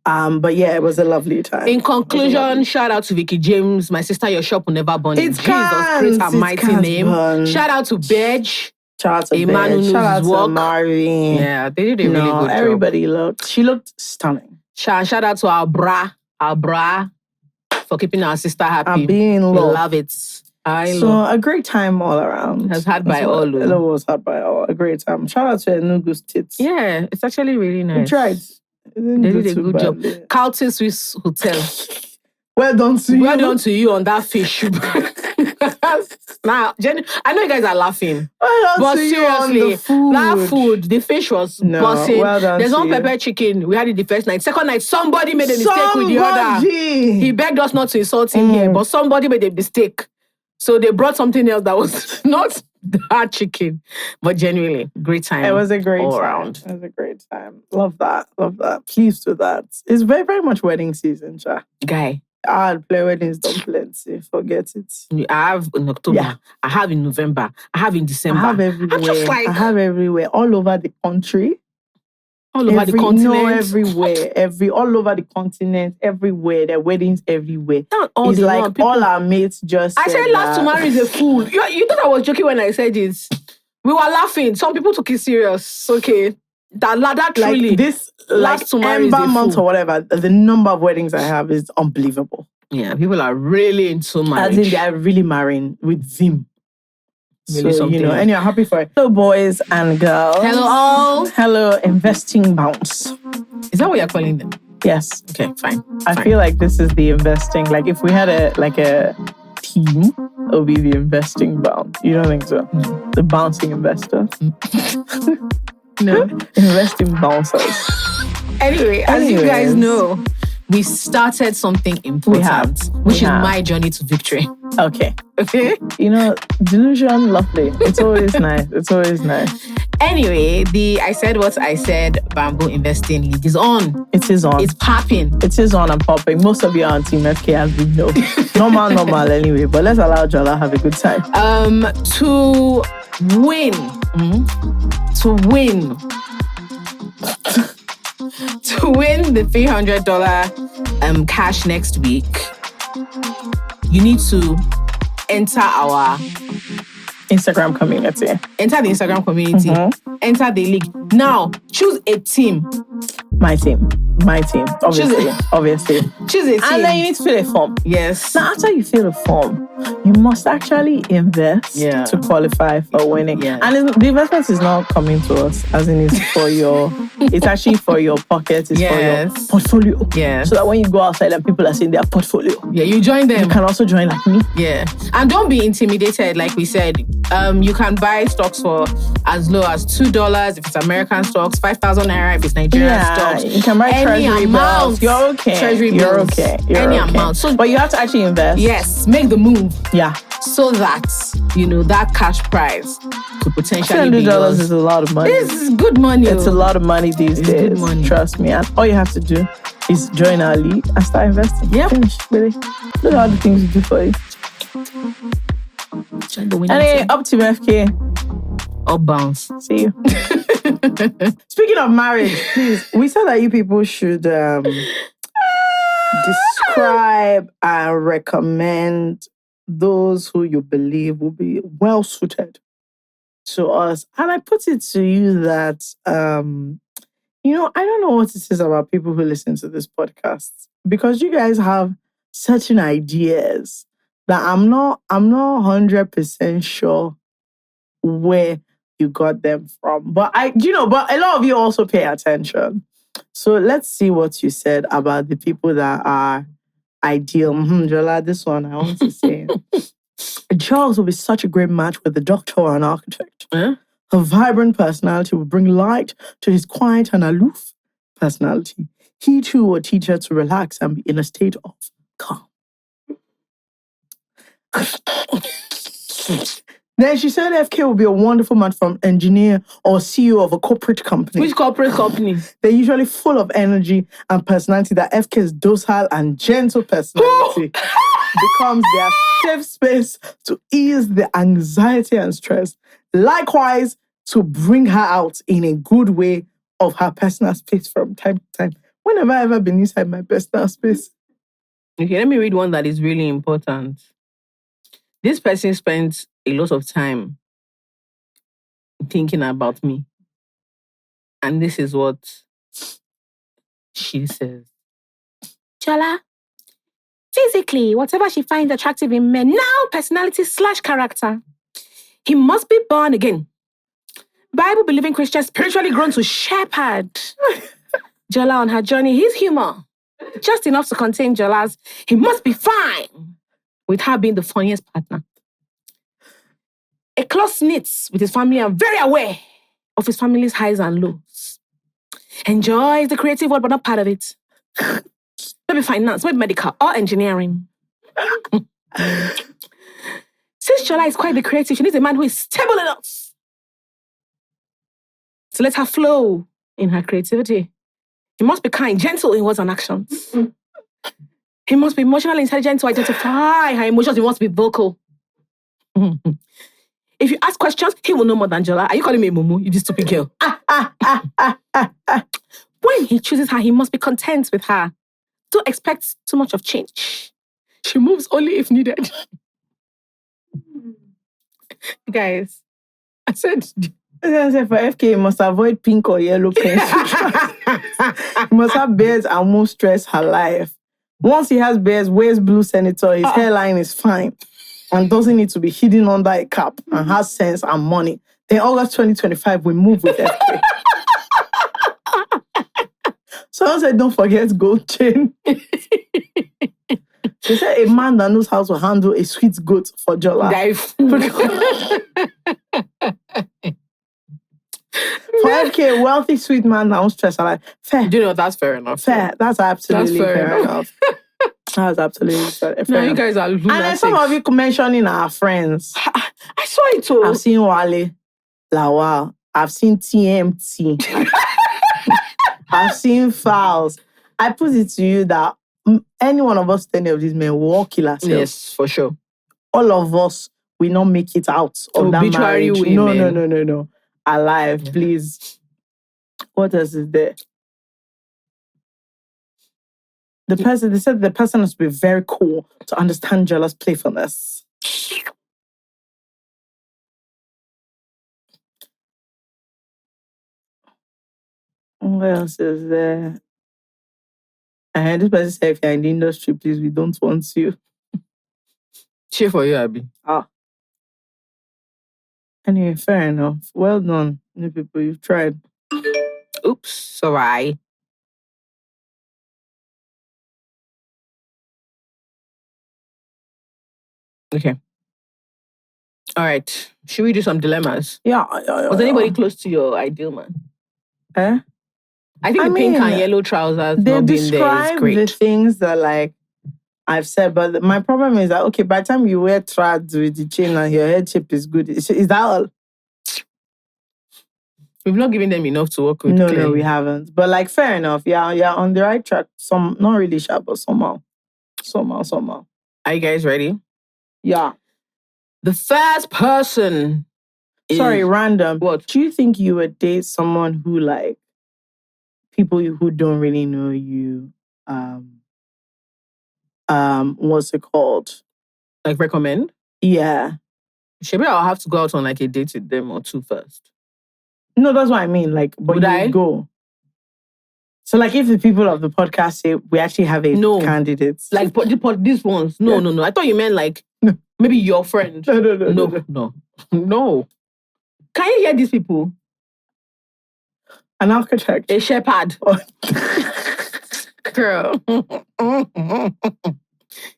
But yeah, it was a lovely time. In conclusion, shout out to Vicky James. My sister, your shop will never burn. It's Jesus Christ, her mighty name. Burn. Shout out to Bedge. Shout out to Bedge. Shout out to Marvin. Yeah, they did a really good job. Everybody she looked stunning. Shout out to our bra for keeping our sister happy. And being in love. We love it. A great time all around. Has had by all. It was had by all. A great time. Shout out to Enugu States. Yeah, it's actually really nice. We tried. They did a good job. Carlton Swiss Hotel. Well done to you. Well done to you on that fish. Now, I know you guys are laughing. But seriously, that food, the fish was busting. Well There's no pepper chicken. We had it the first night. Second night, somebody made a mistake with the other. He begged us not to insult him here, but somebody made a mistake. So they brought something else that was not that chicken. But genuinely, great time. It was a great all time. Around. It was a great time. Love that. Pleased with that. It's very, very much wedding season, Cha. Guy. I had play weddings, don't plenty. Forget it. I have in October. Yeah. I have in November. I have in December. I have everywhere. I have everywhere. All over the country. All over the continent. No, everywhere. All over the continent. Everywhere. There are weddings everywhere. It's like all our mates just I said last to marry is a fool. You thought I was joking when I said it. We were laughing. Some people took it serious. Okay. That truly. Like this, last to marry Ember month or whatever, the number of weddings I have is unbelievable. Yeah, people are really into marriage. As in, they are really marrying with Vim. Really so, something. and you're happy for it. Hello, boys and girls. Hello, all. Hello, investing bounce. Is that what you're calling them? Yes. Okay, fine. I feel like this is the investing. Like, if we had a team, it would be the investing bounce. You don't think so? The bouncing investor. No. Investing bouncers. Anyway, as you guys know, we started something important, which is my journey to victory. Okay. Delusion, lovely. It's always nice. Anyway, the I Said What I Said Bamboo Investing League is on. It is on. It's popping. It is on and popping. Most of you are on Team FK, as we know. Normal anyway, but let's allow Jola have a good time. To win. To win the $300 cash next week, you need to enter our Instagram community. Enter the Instagram community. Enter the league. Now, choose a team. My team. Obviously. Choose a team. And then you need to fill a form. Yes. Now, after you fill a form, you must actually invest to qualify for winning. Yeah. And the investment is not coming to us, as in it's for your... It's actually for your pocket. It's for your portfolio. Yeah. So that when you go outside and people are saying their portfolio. Yeah, you join them. You can also join like me. Yeah. And don't be intimidated, like we said. You can buy stocks for as low as $2 if it's American stocks, 5,000 naira if it's Nigerian stocks. You can buy treasury bills. You're okay. Treasury bills. You're okay. Any amount. So, but you have to actually invest. Yes, make the move. Yeah. So that, that cash prize could potentially be yours. $200 is a lot of money. This is good money. It's a lot of money these days. Good money. Trust me. And all you have to do is join our league and start investing. Yeah. Finish, really. Look at all the things we do for you. Anyway, up to FK. Up bounce. See you. Speaking of marriage, please, we said that you people should describe and recommend those who you believe will be well suited to us. And I put it to you that, I don't know what it is about people who listen to this podcast, because you guys have certain ideas that I'm not 100% sure where you got them from. But but a lot of you also pay attention. So let's see what you said about the people that are ideal. Jola, this one I want to say. Charles will be such a great match with a doctor or an architect. Huh? Her vibrant personality will bring light to his quiet and aloof personality. He too will teach her to relax and be in a state of calm. Then she said FK will be a wonderful man from engineer or CEO of a corporate company. Which corporate company? They're usually full of energy and personality. That FK's docile and gentle personality becomes their safe space to ease the anxiety and stress. Likewise, to bring her out in a good way of her personal space from time to time. When have I ever been inside my personal space? Okay, let me read one that is really important. This person spends a lot of time thinking about me. And this is what she says. Jola, physically, whatever she finds attractive in men, now personality/character, he must be born again. Bible-believing Christian, spiritually grown to shepherd. Jola on her journey, his humor, just enough to contain Jola's, he must be fine, with her being the funniest partner. A close-knit with his family and very aware of his family's highs and lows. Enjoys the creative world, but not part of it. Maybe finance, maybe medical, or engineering. Since Jola is quite the creative, she needs a man who is stable enough to let her flow in her creativity. He must be kind, gentle in words and actions. He must be emotionally intelligent to identify her emotions. He must be vocal. If you ask questions, he will know more than Jola. Are you calling me Mumu, you this stupid girl? When he chooses her, he must be content with her. Don't expect too much of change. She moves only if needed. Guys, I said for FK, you must avoid pink or yellow pencil. He must have beards and won't stress her life. Once he has beards, wears blue senator, his hairline is fine. and doesn't need to be hidden under a cap and has sense and money, then August 2025, we move with FK. Someone said, don't forget gold chain. They said a man that knows how to handle a sweet goat for Jola. For FK, wealthy, sweet man that won't stress her life. Fair. Do you know, that's fair enough. Fair. That's absolutely fair enough. That's absolutely fair enough. You guys are lunatics. And then some of you mentioning our friends. I saw it too. I've seen Wale, Lawal. I've seen TMT. I've seen Fouls. I put it to you that any one of us, any of these men, will kill ourselves. Yes, for sure. All of us will not make it out of that marriage. No. Alive, please. What else is there? They said the person has to be very cool to understand jealous playfulness. What else is there? And this person said, if you're in the industry, please, we don't want you. Cheer for you, Abby. Anyway, fair enough. Well done, new people. You've tried. Oops, sorry. Okay. All right. Should we do some dilemmas? Yeah. Was anybody close to your ideal man? I think the pink and yellow trousers not being there is great. The things that like I've said, but my problem is that okay, by the time you wear trads with the chain and your head shape is good, is that all? We've not given them enough to work with. No, we haven't. But like, fair enough. Yeah, on the right track. Some not really sharp, but somehow. Are you guys ready? Yeah. The first person. Sorry, random. What? Do you think you would date someone who like people who don't really know you? What's it called? Like recommend? Yeah. Maybe I'll have to go out on like a date with them or two first. No, that's what I mean. Like, but you go. So, like, if the people of the podcast say we actually have a candidate, like, but these ones, no. I thought you meant like maybe your friend. No. Can you hear these people? An architect, a shepherd, girl,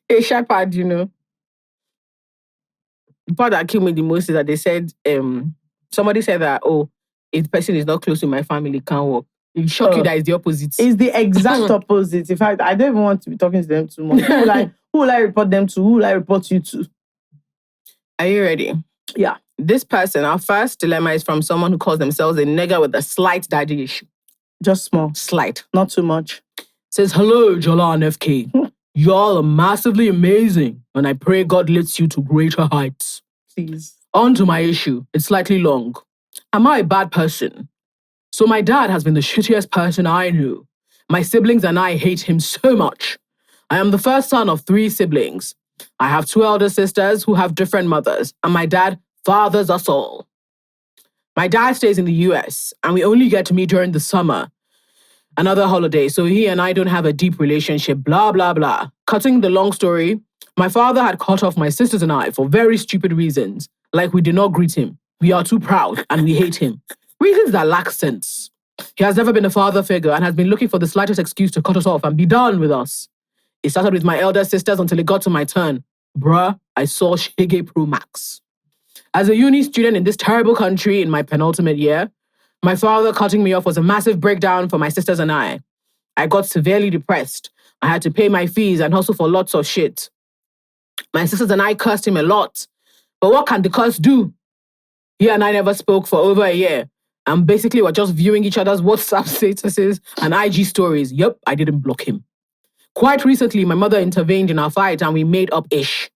a shepherd. You know, the part that killed me the most is that they said, somebody said that if the person is not close to my family, can't work. It shock you that it's the opposite. It's the exact opposite. In fact, I don't even want to be talking to them too much. Who will I report them to? Who will I report you to? Are you ready? Yeah. This person, our first dilemma is from someone who calls themselves a nigger with a slight daddy issue. Just small. Slight. Not too much. Says, hello, Jola and FK. Y'all are massively amazing, and I pray God lifts you to greater heights. Please. On to my issue. It's slightly long. Am I a bad person? So my dad has been the shittiest person I knew. My siblings and I hate him so much. I am the first son of 3 siblings. I have 2 elder sisters who have different mothers, and my dad fathers us all. My dad stays in the US, and we only get to meet during the summer and other holidays, so he and I don't have a deep relationship, blah, blah, blah. Cutting the long story, my father had cut off my sisters and I for very stupid reasons, like we did not greet him. We are too proud, and we hate him. Reasons that lack sense. He has never been a father figure and has been looking for the slightest excuse to cut us off and be done with us. It started with my elder sisters until it got to my turn. Bruh, I saw Shege Pro Max. As a uni student in this terrible country in my penultimate year, my father cutting me off was a massive breakdown for my sisters and I. I got severely depressed. I had to pay my fees and hustle for lots of shit. My sisters and I cursed him a lot. But what can the curse do? He and I never spoke for over a year. And basically we're just viewing each other's WhatsApp statuses and IG stories. Yep, I didn't block him. Quite recently, my mother intervened in our fight and we made up-ish.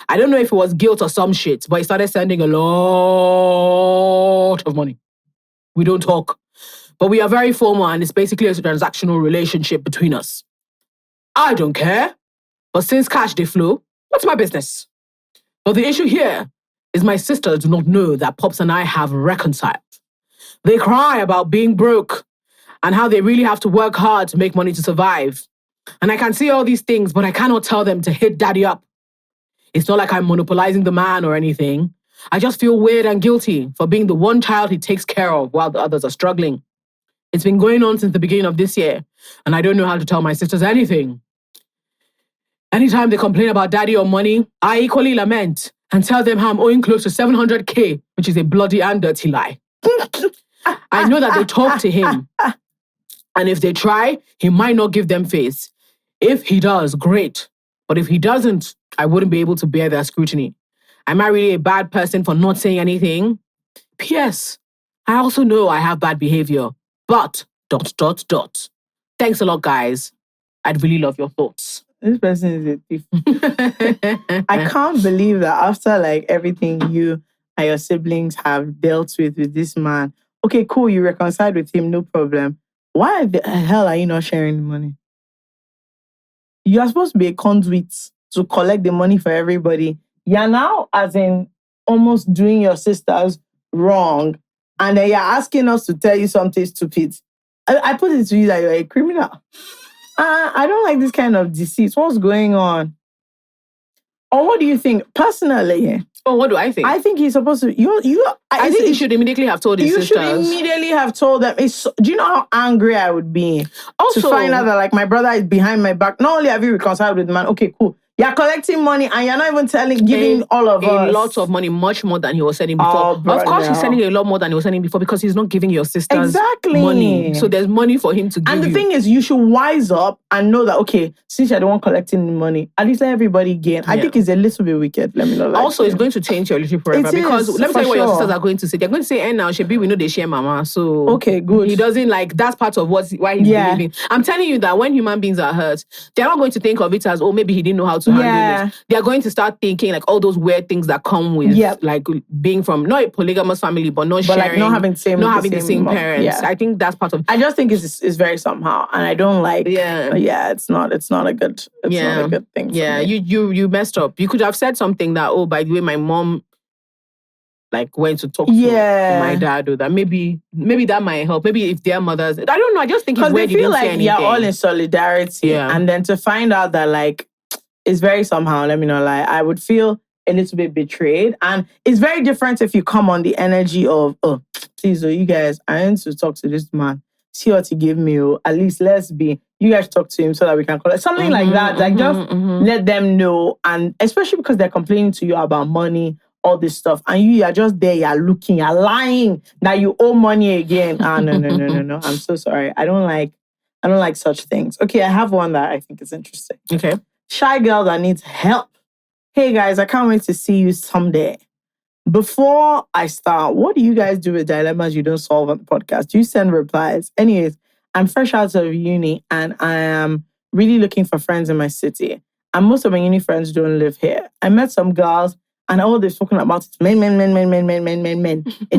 I don't know if it was guilt or some shit, but he started sending a lot of money. We don't talk, but we are very formal and it's basically a transactional relationship between us. I don't care, but since cash they flow, what's my business? But the issue here is my sisters do not know that Pops and I have reconciled. They cry about being broke and how they really have to work hard to make money to survive. And I can see all these things, but I cannot tell them to hit daddy up. It's not like I'm monopolizing the man or anything. I just feel weird and guilty for being the one child he takes care of while the others are struggling. It's been going on since the beginning of this year, and I don't know how to tell my sisters anything. Anytime they complain about daddy or money, I equally lament and tell them how I'm owing close to 700K, which is a bloody and dirty lie. I know that they talk to him, and if they try, he might not give them face. If he does, great. But if he doesn't, I wouldn't be able to bear their scrutiny. Am I really a bad person for not saying anything? P.S. I also know I have bad behavior, but ... Thanks a lot, guys. I'd really love your thoughts. This person is a thief. I can't believe that after like everything you and your siblings have dealt with this man. Okay, cool, you reconciled with him, no problem. Why the hell are you not sharing the money? You are supposed to be a conduit to collect the money for everybody. You're now, as in, almost doing your sisters wrong. And then you're asking us to tell you something stupid. I put it to you that you're a criminal. I don't like this kind of deceit. What's going on? Or what do you think? Personally, oh, what do I think? I think he's supposed to... I think he should immediately have told his sisters. You should immediately have told them. Do you know how angry I would be? Also, to find out that like my brother is behind my back. Not only have you reconciled with the man, okay, cool. You're collecting money and you're not even giving all of us a lot of money, much more than he was sending before. Oh, of course, he's sending a lot more than he was sending before because he's not giving your sisters money. So there's money for him to give. And the thing is, you should wise up and know that, okay, since you're the one collecting the money, at least let everybody gain. I think it's a little bit wicked. Let me know. Also, it's going to change your relationship forever because let me tell you what your sisters are going to say. They're going to say, now, Shebi, we know they share mama. So okay, good. He doesn't like, that's part of why he's believing. I'm telling you that when human beings are hurt, they're not going to think of it as, oh, maybe he didn't know how to handle it. They're going to start thinking like all those weird things that come with like being from not a polygamous family, but not sharing, like not having the same parents. Yeah. I think that's part of. I just think it's very somehow, and I don't like. It's not a good. Not a good thing. Yeah, you messed up. You could have said something that, oh, by the way, my mom like went to talk to my dad or that. Maybe that might help. Maybe if their mothers, I don't know. I just think it's weird. Because they feel like you're all in solidarity, and then to find out that like. It's very somehow, let me not lie. I would feel a little bit betrayed. And it's very different if you come on the energy of, oh, please, you guys, I need to talk to this man. See what he gave me. At least you guys talk to him so that we can collect. Something like that. Like just let them know. And especially because they're complaining to you about money, all this stuff. And you are just there, you're looking, you're lying that you owe money again. No. I'm so sorry. I don't like such things. Okay, I have one that I think is interesting. Okay. Shy girl that needs help. Hey guys, I can't wait to see you someday. Before I start, what do you guys do with dilemmas you don't solve on the podcast? Do you send replies? Anyways, I'm fresh out of uni and I am really looking for friends in my city. And most of my uni friends don't live here. I met some girls and all they've spoken about is men. In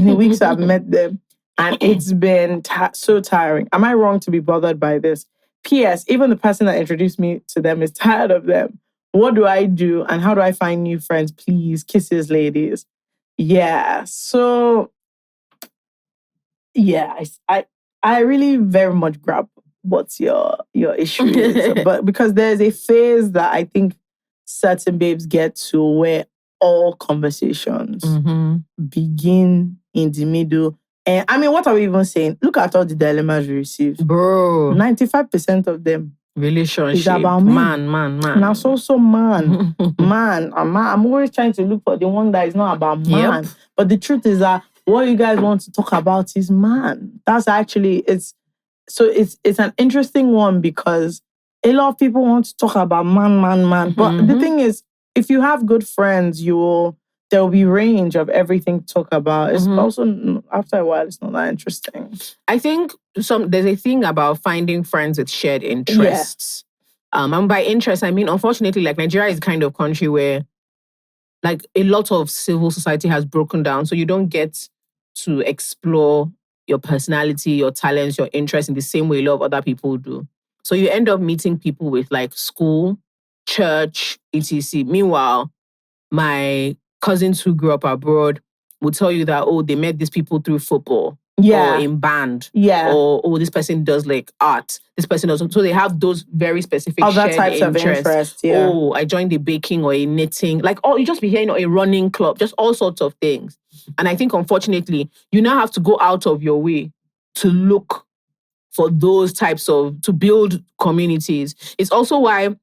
the weeks I've met them and it's been so tiring. Am I wrong to be bothered by this? P.S. Even the person that introduced me to them is tired of them. What do I do? And how do I find new friends? Please, kisses, ladies. Yeah. So, yeah, I really very much grab what's your issue is. But because there's a phase that I think certain babes get to where all conversations begin in the middle. And I mean, what are we even saying? Look at all the dilemmas we received. Bro. 95% of them. Relationship. Is about men. Man. Now, so man. I'm always trying to look for the one that is not about man. Yep. But the truth is that what you guys want to talk about is man. That's actually, it's an interesting one because a lot of people want to talk about man. But the thing is, if you have good friends, there will be range of everything to talk about. It's also, after a while, it's not that interesting. I think there's a thing about finding friends with shared interests. Yeah. And by interest, I mean, unfortunately, like Nigeria is the kind of country where like a lot of civil society has broken down. So you don't get to explore your personality, your talents, your interests in the same way a lot of other people do. So you end up meeting people with like school, church, etc. Meanwhile, my cousins who grew up abroad will tell you that, oh, they met these people through football. or in band. Or this person does like art. This person does. So they have those very specific other shared types of interest. Yeah. Oh, I joined the baking or a knitting. Like, you just be hearing a running club, just all sorts of things. And I think, unfortunately, you now have to go out of your way to look for those types to build communities. It's also why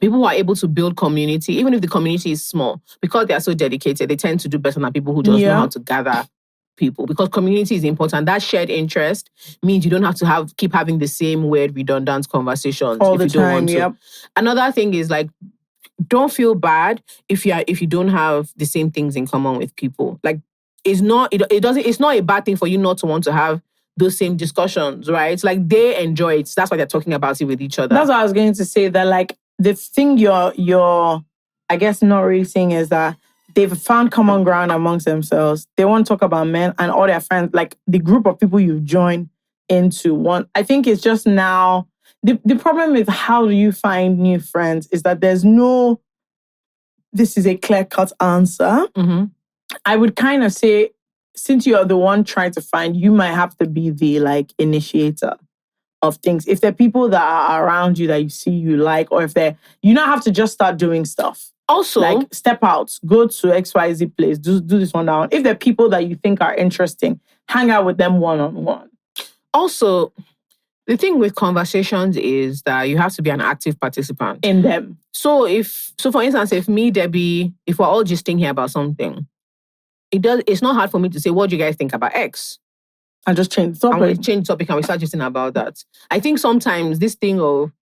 people who are able to build community, even if the community is small, because they are so dedicated, they tend to do better than people who just know how to gather people. Because community is important. That shared interest means you don't have to keep having the same weird, redundant conversations all if the you don't time, want to. Another thing is like, don't feel bad if you don't have the same things in common with people. Like, it's not a bad thing for you not to want to have those same discussions, right? It's like they enjoy it. That's why they're talking about it with each other. That's what I was going to say, that like the thing you're I guess not really saying is that they've found common ground amongst themselves. They want to talk about men and all their friends, like the group of people you've joined into one. I think it's just now, the problem is, how do you find new friends, is that there's no, this is a clear-cut answer. Mm-hmm. I would kind of say, since you're the one trying to find, you might have to be the like initiator of things. If there are people that are around you that you see you like, or if you not have to just start doing stuff. Also, like step out, go to XYZ place, do this one down. If there are people that you think are interesting, hang out with them one-on-one. Also, the thing with conversations is that you have to be an active participant in them. So for instance, if me, Debbie, if we're all just thinking about something, it's not hard for me to say, what do you guys think about X? And just change the topic. And we change the topic and we start gisting about that. I think sometimes this thing of,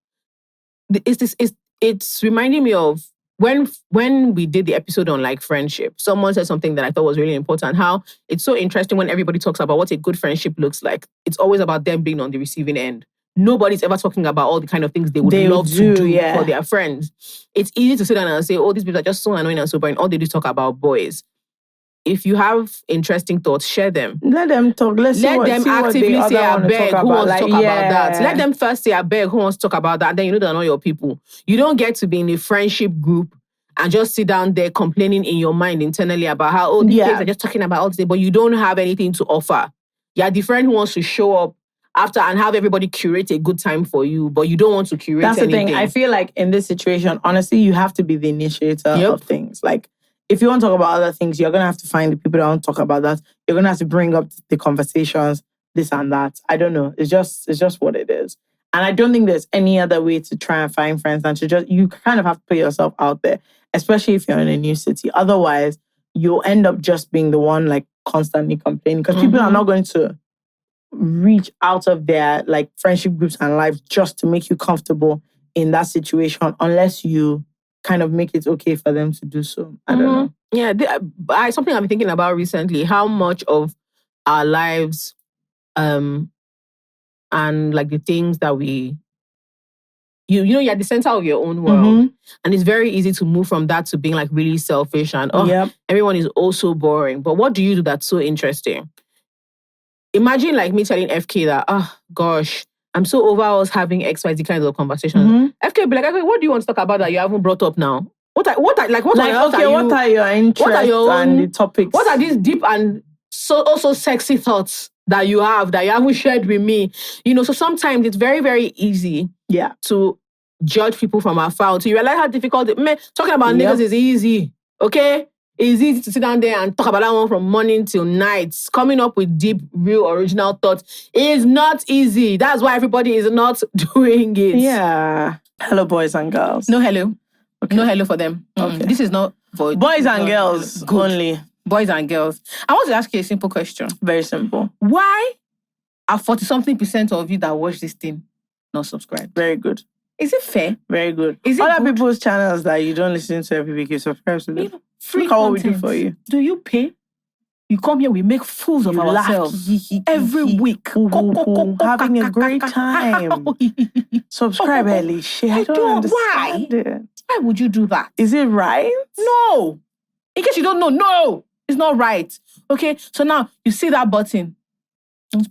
it's reminding me of when we did the episode on like friendship. Someone said something that I thought was really important, how it's so interesting when everybody talks about what a good friendship looks like. It's always about them being on the receiving end. Nobody's ever talking about all the kind of things they would love to do for their friends. It's easy to sit down and say, oh, these people are just so annoying and so boring. All they do is talk about boys. If you have interesting thoughts, share them. Let them talk. Let them actively say, I beg, who wants to talk about that? Let them first say, I beg, who wants to talk about that? And then you know they're not your people. You don't get to be in a friendship group and just sit down there complaining in your mind internally about how, these kids are just talking about all this, but you don't have anything to offer. You're the friend who wants to show up after and have everybody curate a good time for you, but you don't want to curate anything. That's the thing. I feel like in this situation, honestly, you have to be the initiator of things. Like, if you want to talk about other things, you're going to have to find the people that want to talk about that. You're going to have to bring up the conversations, this and that. I don't know. It's just what it is. And I don't think there's any other way to try and find friends than you kind of have to put yourself out there, especially if you're in a new city. Otherwise, you'll end up just being the one like constantly complaining, because people are not going to reach out of their like friendship groups and lives just to make you comfortable in that situation, unless you kind of make it okay for them to do so. I don't know. Yeah, something I've been thinking about recently, how much of our lives and like the things that you're at the center of your own world. And it's very easy to move from that to being like really selfish and everyone is also boring. But what do you do that's so interesting? Imagine like me telling FK that, gosh, I'm so over us having XYZ kinds of conversations. FK be like, okay, what do you want to talk about that you haven't brought up now? What are your interests and the topics? What are these deep and so also sexy thoughts that you haven't shared with me? So sometimes it's very, very easy to judge people from afar. So you realize how difficult talking about niggas is easy, okay? It's easy to sit down there and talk about that one from morning till night. Coming up with deep, real, original thoughts is not easy. That's why everybody is not doing it. Yeah. Hello, boys and girls. No hello. Okay. No hello for them. Okay. This is not for boys and girls only. Boys and girls. I want to ask you a simple question. Very simple. Why are 40-something% of you that watch this thing not subscribed? Very good. Is it fair? Very good. Is it other people's channels that you don't listen to every week, you subscribe to them? Free content. What we do for you. Do you pay? You come here, we make fools of ourselves every week. Having a great time. Subscribe early. I don't understand it. Why would you do that? Is it right? No. In case you don't know, no. It's not right. Okay? So now, you see that button.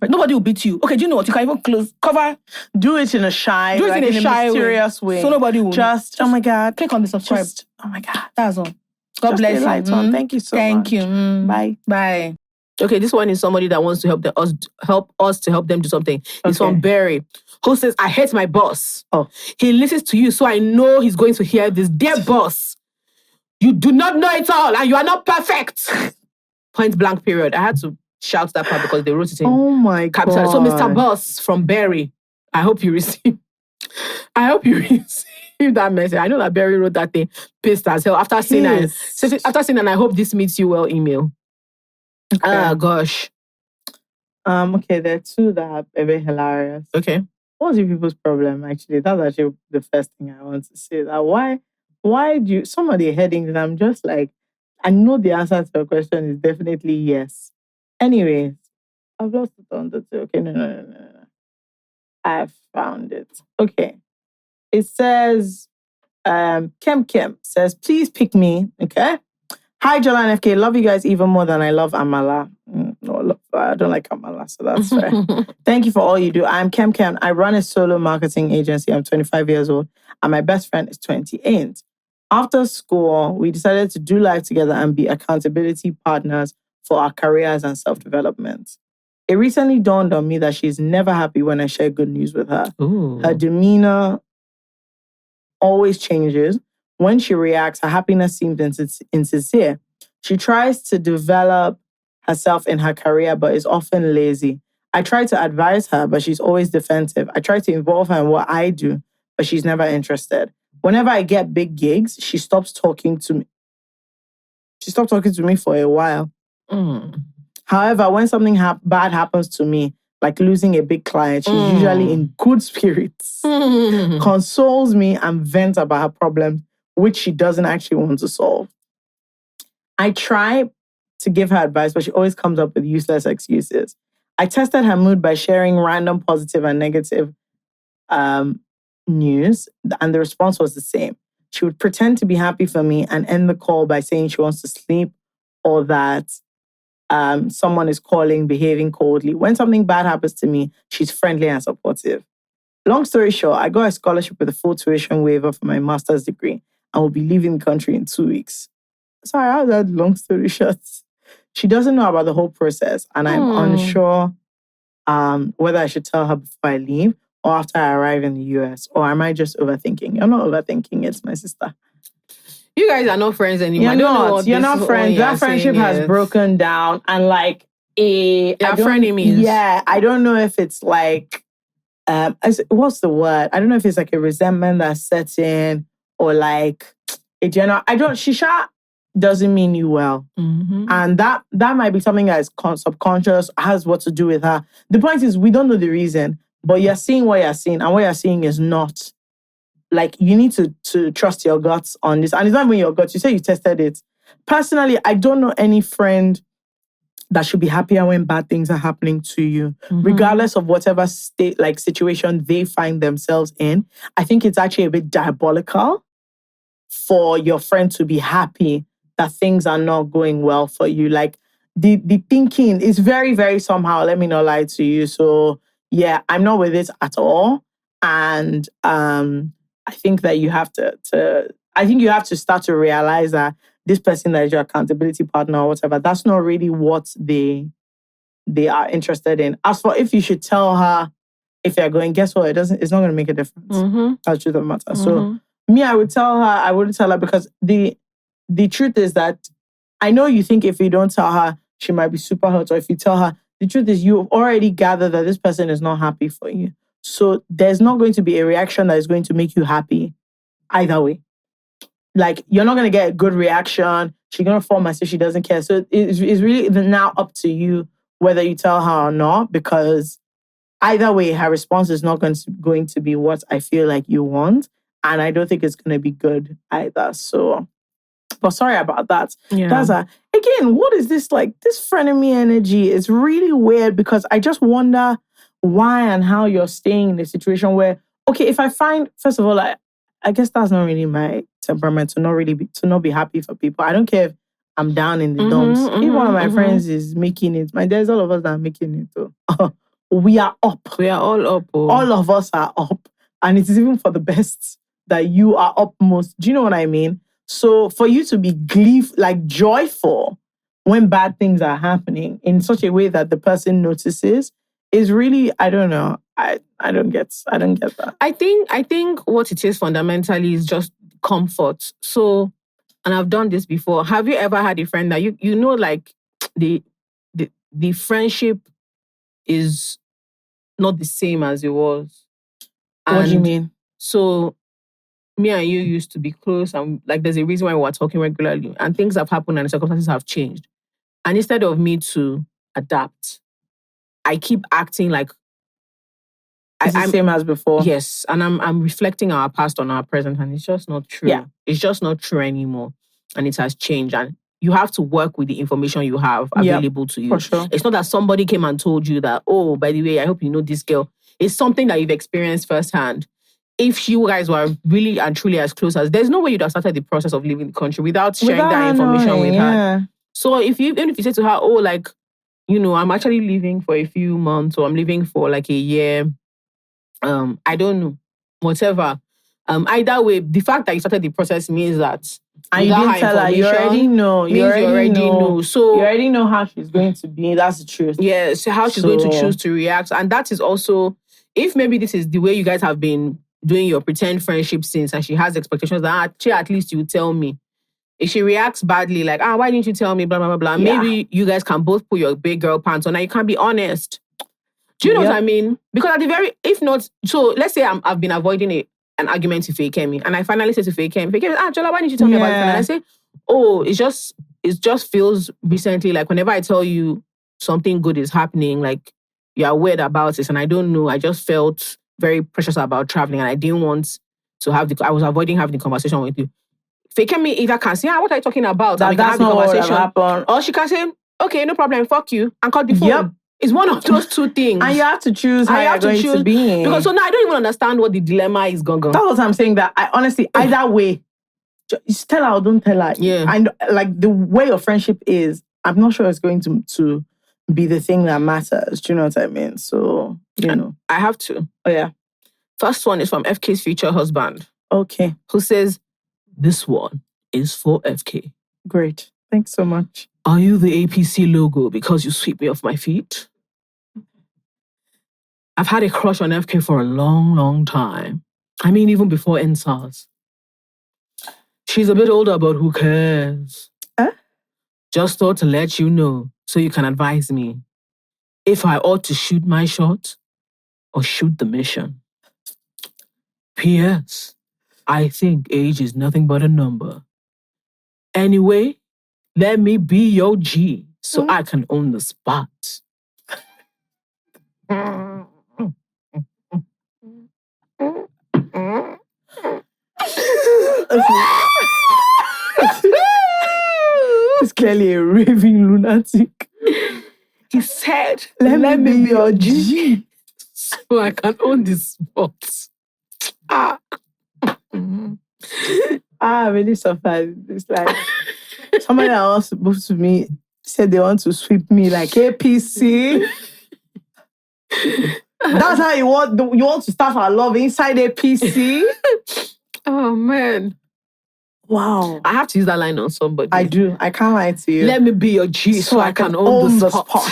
Nobody will beat you. Okay, do you know what? You can even cover. Do it in a shy, do it in a shy mysterious way. So nobody will. Just, oh my God. Click on the subscribe. Oh my God. That's all. God bless you. Thank you so much. Thank you. Bye. Bye. Okay, this one is somebody that wants to help us to help them do something. It's from Barry, who says, I hate my boss. Oh. He listens to you, so I know he's going to hear this. Dear boss, you do not know it all, and you are not perfect. Point blank period. I had to shout that part because they wrote it in capital. God. So Mr. Boss from Barry, I hope you receive that message. I know that Barry wrote that thing pissed as hell after seeing and I hope this meets you well email. Okay. Gosh. Okay, there are two that are a bit hilarious. Okay. What's your people's problem, actually? That's actually the first thing I want to say. That why do you, some of the headings, I'm just like, I know the answer to your question is definitely yes. Anyways, I've lost it on the two. Okay, no. I found it. Okay. It says, Kem says, please pick me. Okay. Hi, Jola and FK. Love you guys even more than I love Amala. No, I don't like Amala, so that's fair. Thank you for all you do. I'm Kem. I run a solo marketing agency. I'm 25 years old, and my best friend is 28. After school, we decided to do life together and be accountability partners for our careers and self-development. It recently dawned on me that she's never happy when I share good news with her. Ooh. Her demeanor always changes. When she reacts, her happiness seems insincere. She tries to develop herself in her career, but is often lazy. I try to advise her, but she's always defensive. I try to involve her in what I do, but she's never interested. Whenever I get big gigs, she stops talking to me. She stopped talking to me for a while. However, when something bad happens to me, like losing a big client, she's usually in good spirits, consoles me and vents about her problems, which she doesn't actually want to solve. I try to give her advice, but she always comes up with useless excuses. I tested her mood by sharing random positive and negative news, and the response was the same. She would pretend to be happy for me and end the call by saying she wants to sleep or that someone is calling, behaving coldly. When something bad happens to me, she's friendly and supportive. Long story short, I got a scholarship with a full tuition waiver for my master's degree and will be leaving the country in 2 weeks. Sorry, how's that long story short? She doesn't know about the whole process, and I'm unsure whether I should tell her before I leave or after I arrive in the US, or am I just overthinking? You're not overthinking, it's my sister. You guys are not friends anymore. You're not friends. That friendship has broken down, and like frenemies. Yeah, I don't know if it's like what's the word? I don't know if it's like a resentment that sets in or like a general. Shisha doesn't mean you well, and that might be something that is subconscious, has what to do with her. The point is, we don't know the reason, but you're seeing what you're seeing, and what you're seeing is not. Like, you need to trust your guts on this. And it's not even your guts. You say you tested it. Personally, I don't know any friend that should be happier when bad things are happening to you, regardless of whatever state, like situation they find themselves in. I think it's actually a bit diabolical for your friend to be happy that things are not going well for you. Like, the thinking is very, very somehow, let me not lie to you. So, yeah, I'm not with it at all. And I think that you have to start to realize that this person that is your accountability partner or whatever, that's not really what they are interested in. As for if you should tell her if you're going, guess what? It's not going to make a difference. That's the truth of the matter. So me, I wouldn't tell her because the truth is that I know you think if you don't tell her, she might be super hurt, or if you tell her, the truth is you've already gathered that this person is not happy for you. So there's not going to be a reaction that is going to make you happy either way. Like, you're not going to get a good reaction. She's going to form as if she doesn't care. So it's really now up to you whether you tell her or not, because either way, her response is not going to be what I feel like you want. And I don't think it's going to be good either. So, but sorry about that. Yeah. That's again, what is this like? This frenemy energy is really weird because I just wonder why and how you're staying in a situation where, okay, if I find, first of all, I guess that's not really my temperament to not be happy for people. I don't care if I'm down in the dumps. If one of my friends is making it, there's all of us that are making it too. We are up. We are all up. Oh. All of us are up. And it is even for the best that you are upmost. Do you know what I mean? So for you to be joyful when bad things are happening in such a way that the person notices is really, I don't know. I don't get that. I think what it is fundamentally is just comfort. So, and I've done this before. Have you ever had a friend that you know like the friendship is not the same as it was? What do you mean? So me and you used to be close, and like there's a reason why we were talking regularly, and things have happened and the circumstances have changed. And instead of me to adapt, I keep acting like it's the same as before. Yes, and I'm reflecting our past on our present, and it's just not true. Yeah. It's just not true anymore, and it has changed. And you have to work with the information you have available to you. For sure. It's not that somebody came and told you that, oh, by the way, I hope you know this girl. It's something that you've experienced firsthand. If you guys were really and truly as close as, there's no way you'd have started the process of leaving the country without sharing that information with her. So even if you say to her, oh, like, you know, I'm actually leaving for a few months, or I'm leaving for like a year, I don't know, whatever. Either way, the fact that you started the process means that and you didn't tell her, you already know. You already know. So you already know how she's going to be. That's the truth. Yes, how she's going to choose to react. And that is also, if maybe this is the way you guys have been doing your pretend friendship since, and she has expectations that she at least you tell me. If she reacts badly, like, why didn't you tell me, blah, blah, blah, blah. Yeah. Maybe you guys can both put your big girl pants on and you can't be honest. Do you know what I mean? Because at the very, if not, so let's say I've been avoiding an argument to Fekemi, and I finally say to Fekemi, Jola, why didn't you tell me about it? And I say, oh, it just feels recently, like whenever I tell you something good is happening, like you're weird about it, and I don't know, I just felt very precious about traveling, and I didn't want to I was avoiding having the conversation with you. Fekemi either can say, what are you talking about? That's not what happened. Or she can say, okay, no problem, fuck you, and cut the phone. Yep. It's one of those two things. And you have to choose how you're going to be. Because so now I don't even understand what the dilemma is going on. That's what I'm saying, that I honestly, either way, just tell her or don't tell her. Yeah. And like the way your friendship is, I'm not sure it's going to be the thing that matters. Do you know what I mean? So, you know. I have to. Oh, yeah. First one is from FK's future husband. Okay. Who says, this one is for FK. Great. Thanks so much. Are you the APC logo because you sweep me off my feet? I've had a crush on FK for a long, long time. I mean, even before NSAS. She's a bit older, but who cares? Just thought to let you know so you can advise me if I ought to shoot my shot or shoot the mission. P.S. I think age is nothing but a number. Anyway, let me be your G so I can own the spot. He's clearly a raving lunatic. He said, let me be your G so I can own the spot. I really suffered. It's like somebody else supposed to me said they want to sweep me like APC. That's how you want to start our love inside APC. Oh man. Wow. I have to use that line on somebody. I do. I can't lie to you. Let me be your G so I can own the spot.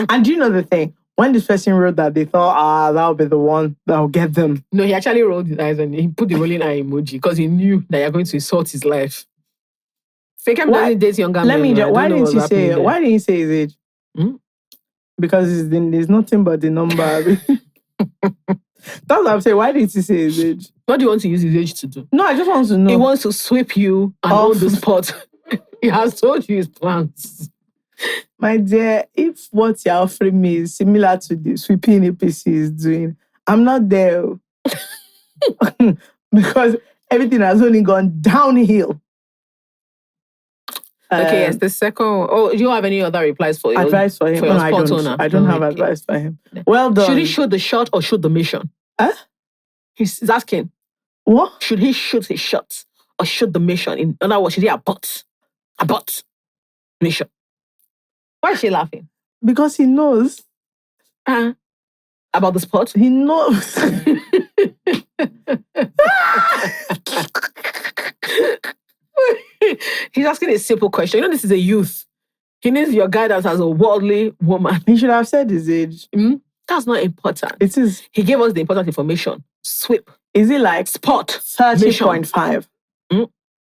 And do you know the thing? When this person wrote that, they thought, that'll be the one that'll get them. No, he actually rolled his eyes and he put the rolling eye emoji because he knew that you're going to insult his life. Fakem doesn't date younger men. Why didn't you say his age? Because there's nothing but the number. That's what I'm saying. Why didn't he say his age? What do you want to use his age to do? No, I just want to know. He wants to sweep you and own the spot. He has told you his plans. My dear, if what you're offering me is similar to the sweeping APC is doing, I'm not there. Because everything has only gone downhill. Okay, yes, the second one. Oh, do you have any other replies for your advice for him? For your spot owner? I don't have advice for him. Well done. Should he shoot the shot or shoot the mission? He's asking. What? Should he shoot his shot or shoot the mission? In other words, should he abort mission? Why is she laughing? Because he knows. About the spot? He knows. He's asking a simple question. You know, this is a youth. He needs your guidance as a worldly woman. He should have said his age. That's not important. It is. He gave us the important information. Sweep. Is it like spot 30.5?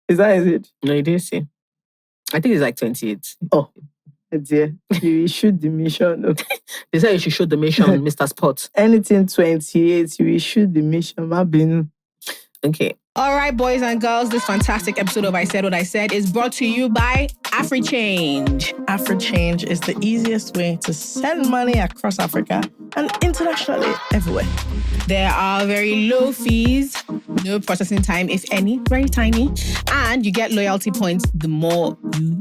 Is that his age? No, you didn't see. I think it's like 28. Oh, dear. You issued the mission. They said you should show the mission, Mr. Spot. Anything 28, you issued the mission. Okay. All right, boys and girls, this fantastic episode of I Said What I Said is brought to you by AfriChange. AfriChange is the easiest way to send money across Africa and internationally everywhere. There are very low fees, no processing time, if any, very tiny, and you get loyalty points the more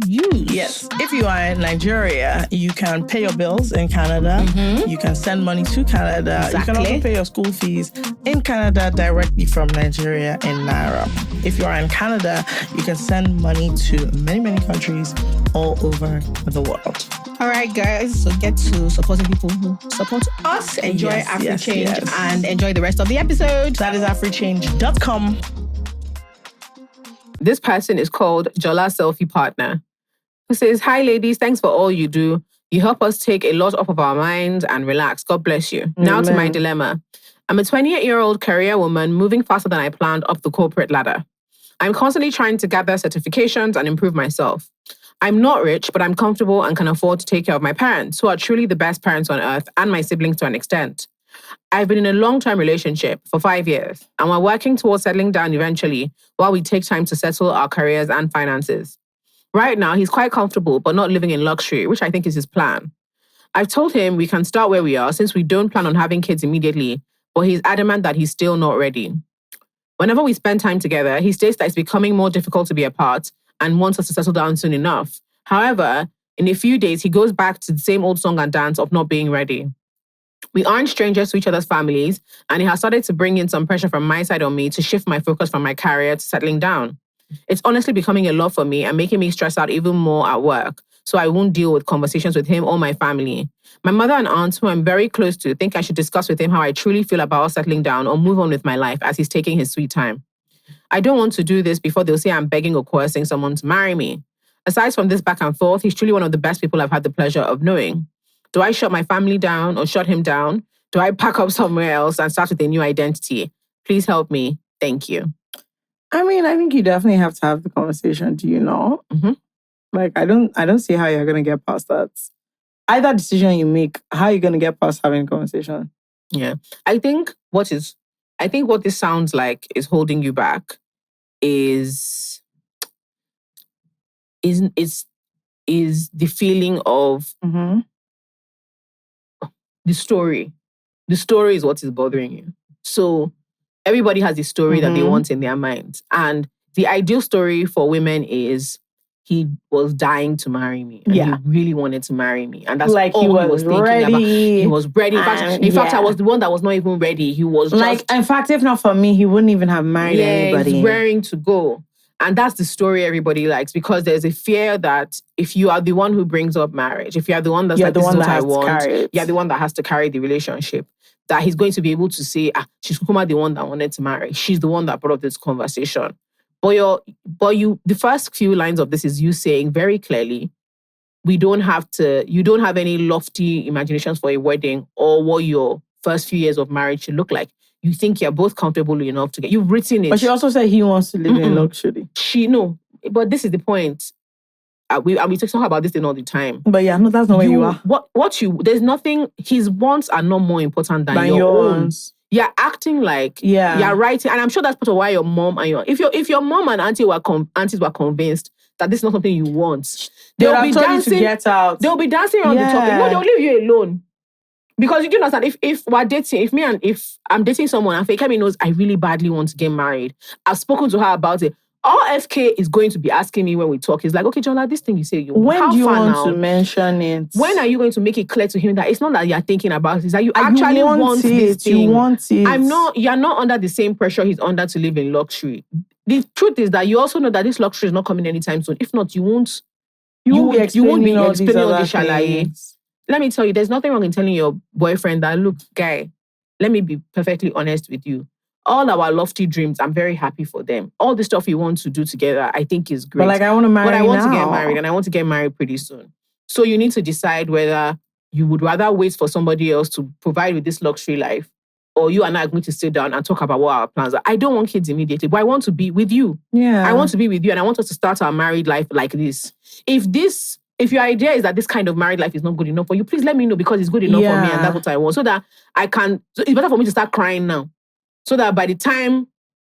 you use. Yes. If you are in Nigeria, you can pay your bills in Canada. You can send money to Canada. Exactly. You can also pay your school fees in Canada directly from Nigeria in Naira. If you are in Canada, you can send money to many, many countries all over the world. All right, guys. So get to supporting people who support us. Enjoy AfriChange and enjoy the rest of the episode. That is africhange.com. This person is called Jola Selfie Partner, who says, "Hi, ladies. Thanks for all you do. You help us take a lot off of our minds and relax. God bless you." Amen. Now to my dilemma. I'm a 28-year-old career woman moving faster than I planned up the corporate ladder. I'm constantly trying to gather certifications and improve myself. I'm not rich, but I'm comfortable and can afford to take care of my parents, who are truly the best parents on earth, and my siblings to an extent. I've been in a long-term relationship for 5 years, and we're working towards settling down eventually while we take time to settle our careers and finances. Right now, he's quite comfortable, but not living in luxury, which I think is his plan. I've told him we can start where we are since we don't plan on having kids immediately, but he's adamant that he's still not ready. Whenever we spend time together, he states that it's becoming more difficult to be apart and wants us to settle down soon enough. However, in a few days, he goes back to the same old song and dance of not being ready. We aren't strangers to each other's families, and it has started to bring in some pressure from my side on me to shift my focus from my career to settling down. It's honestly becoming a lot for me and making me stress out even more at work, so I won't deal with conversations with him or my family. My mother and aunt, who I'm very close to, think I should discuss with him how I truly feel about settling down or move on with my life as he's taking his sweet time. I don't want to do this before they'll say I'm begging or coercing someone to marry me. Aside from this back and forth, he's truly one of the best people I've had the pleasure of knowing. Do I shut my family down or shut him down? Do I pack up somewhere else and start with a new identity? Please help me. Thank you. I mean, I think you definitely have to have the conversation. Do you know? Like, I don't see how you're gonna get past that. Either decision you make, how are you gonna get past having a conversation? Yeah, I think what this sounds like is holding you back is the feeling of the story. The story is what is bothering you. So everybody has a story that they want in their minds. And the ideal story for women is he was dying to marry me. And he really wanted to marry me. And that's like all he was thinking ready. about. He was ready. In fact, I was the one that was not even ready. He was like, in fact, if not for me, he wouldn't even have married anybody. He's raring to go. And that's the story everybody likes, because there's a fear that if you are the one who brings up marriage, if you are the one that's like, this is what I want, you're the one that has to carry the relationship, that he's going to be able to say, she's the one that wanted to marry. She's the one that brought up this conversation. But the first few lines of this is you saying very clearly, you don't have any lofty imaginations for a wedding or what your first few years of marriage should look like. You think you're both comfortable enough to get... You've written it. But she also said he wants to live in luxury. No. But this is the point. We talk about this thing all the time. But no, that's not where you are. There's nothing... His wants are not more important than your wants. You're acting like... You're writing... And I'm sure that's part of why your mom and your... If your mom and aunties were convinced that this is not something you want, they'll be dancing... to get out. They'll be dancing around the topic. No, they'll leave you alone. Because you do understand, if we're dating, if I'm dating someone and Fekemi knows I really badly want to get married, I've spoken to her about it. All FK is going to be asking me when we talk is like, okay, Jola, this thing you say, when do you want to mention it? When are you going to make it clear to him that it's not that you're thinking about it, it's that you actually want this thing. You want it. You're not under the same pressure he's under to live in luxury. The truth is that you also know that this luxury is not coming anytime soon. If not, you won't be explaining all these things. Let me tell you, there's nothing wrong in telling your boyfriend that, look, guy, let me be perfectly honest with you. all our lofty dreams, I'm very happy for them. All the stuff we want to do together, I think is great. But like, I want to marry But I want now. to get married, and I want to get married pretty soon. So you need to decide whether you would rather wait for somebody else to provide with this luxury life, or you and I are going to sit down and talk about what our plans are. I don't want kids immediately, but I want to be with you. Yeah. I want to be with you, and I want us to start our married life like this. If your idea is that this kind of married life is not good enough for you, please let me know, because it's good enough for me, and that's what I want. So that I can, so it's better for me to start crying now. So that by the time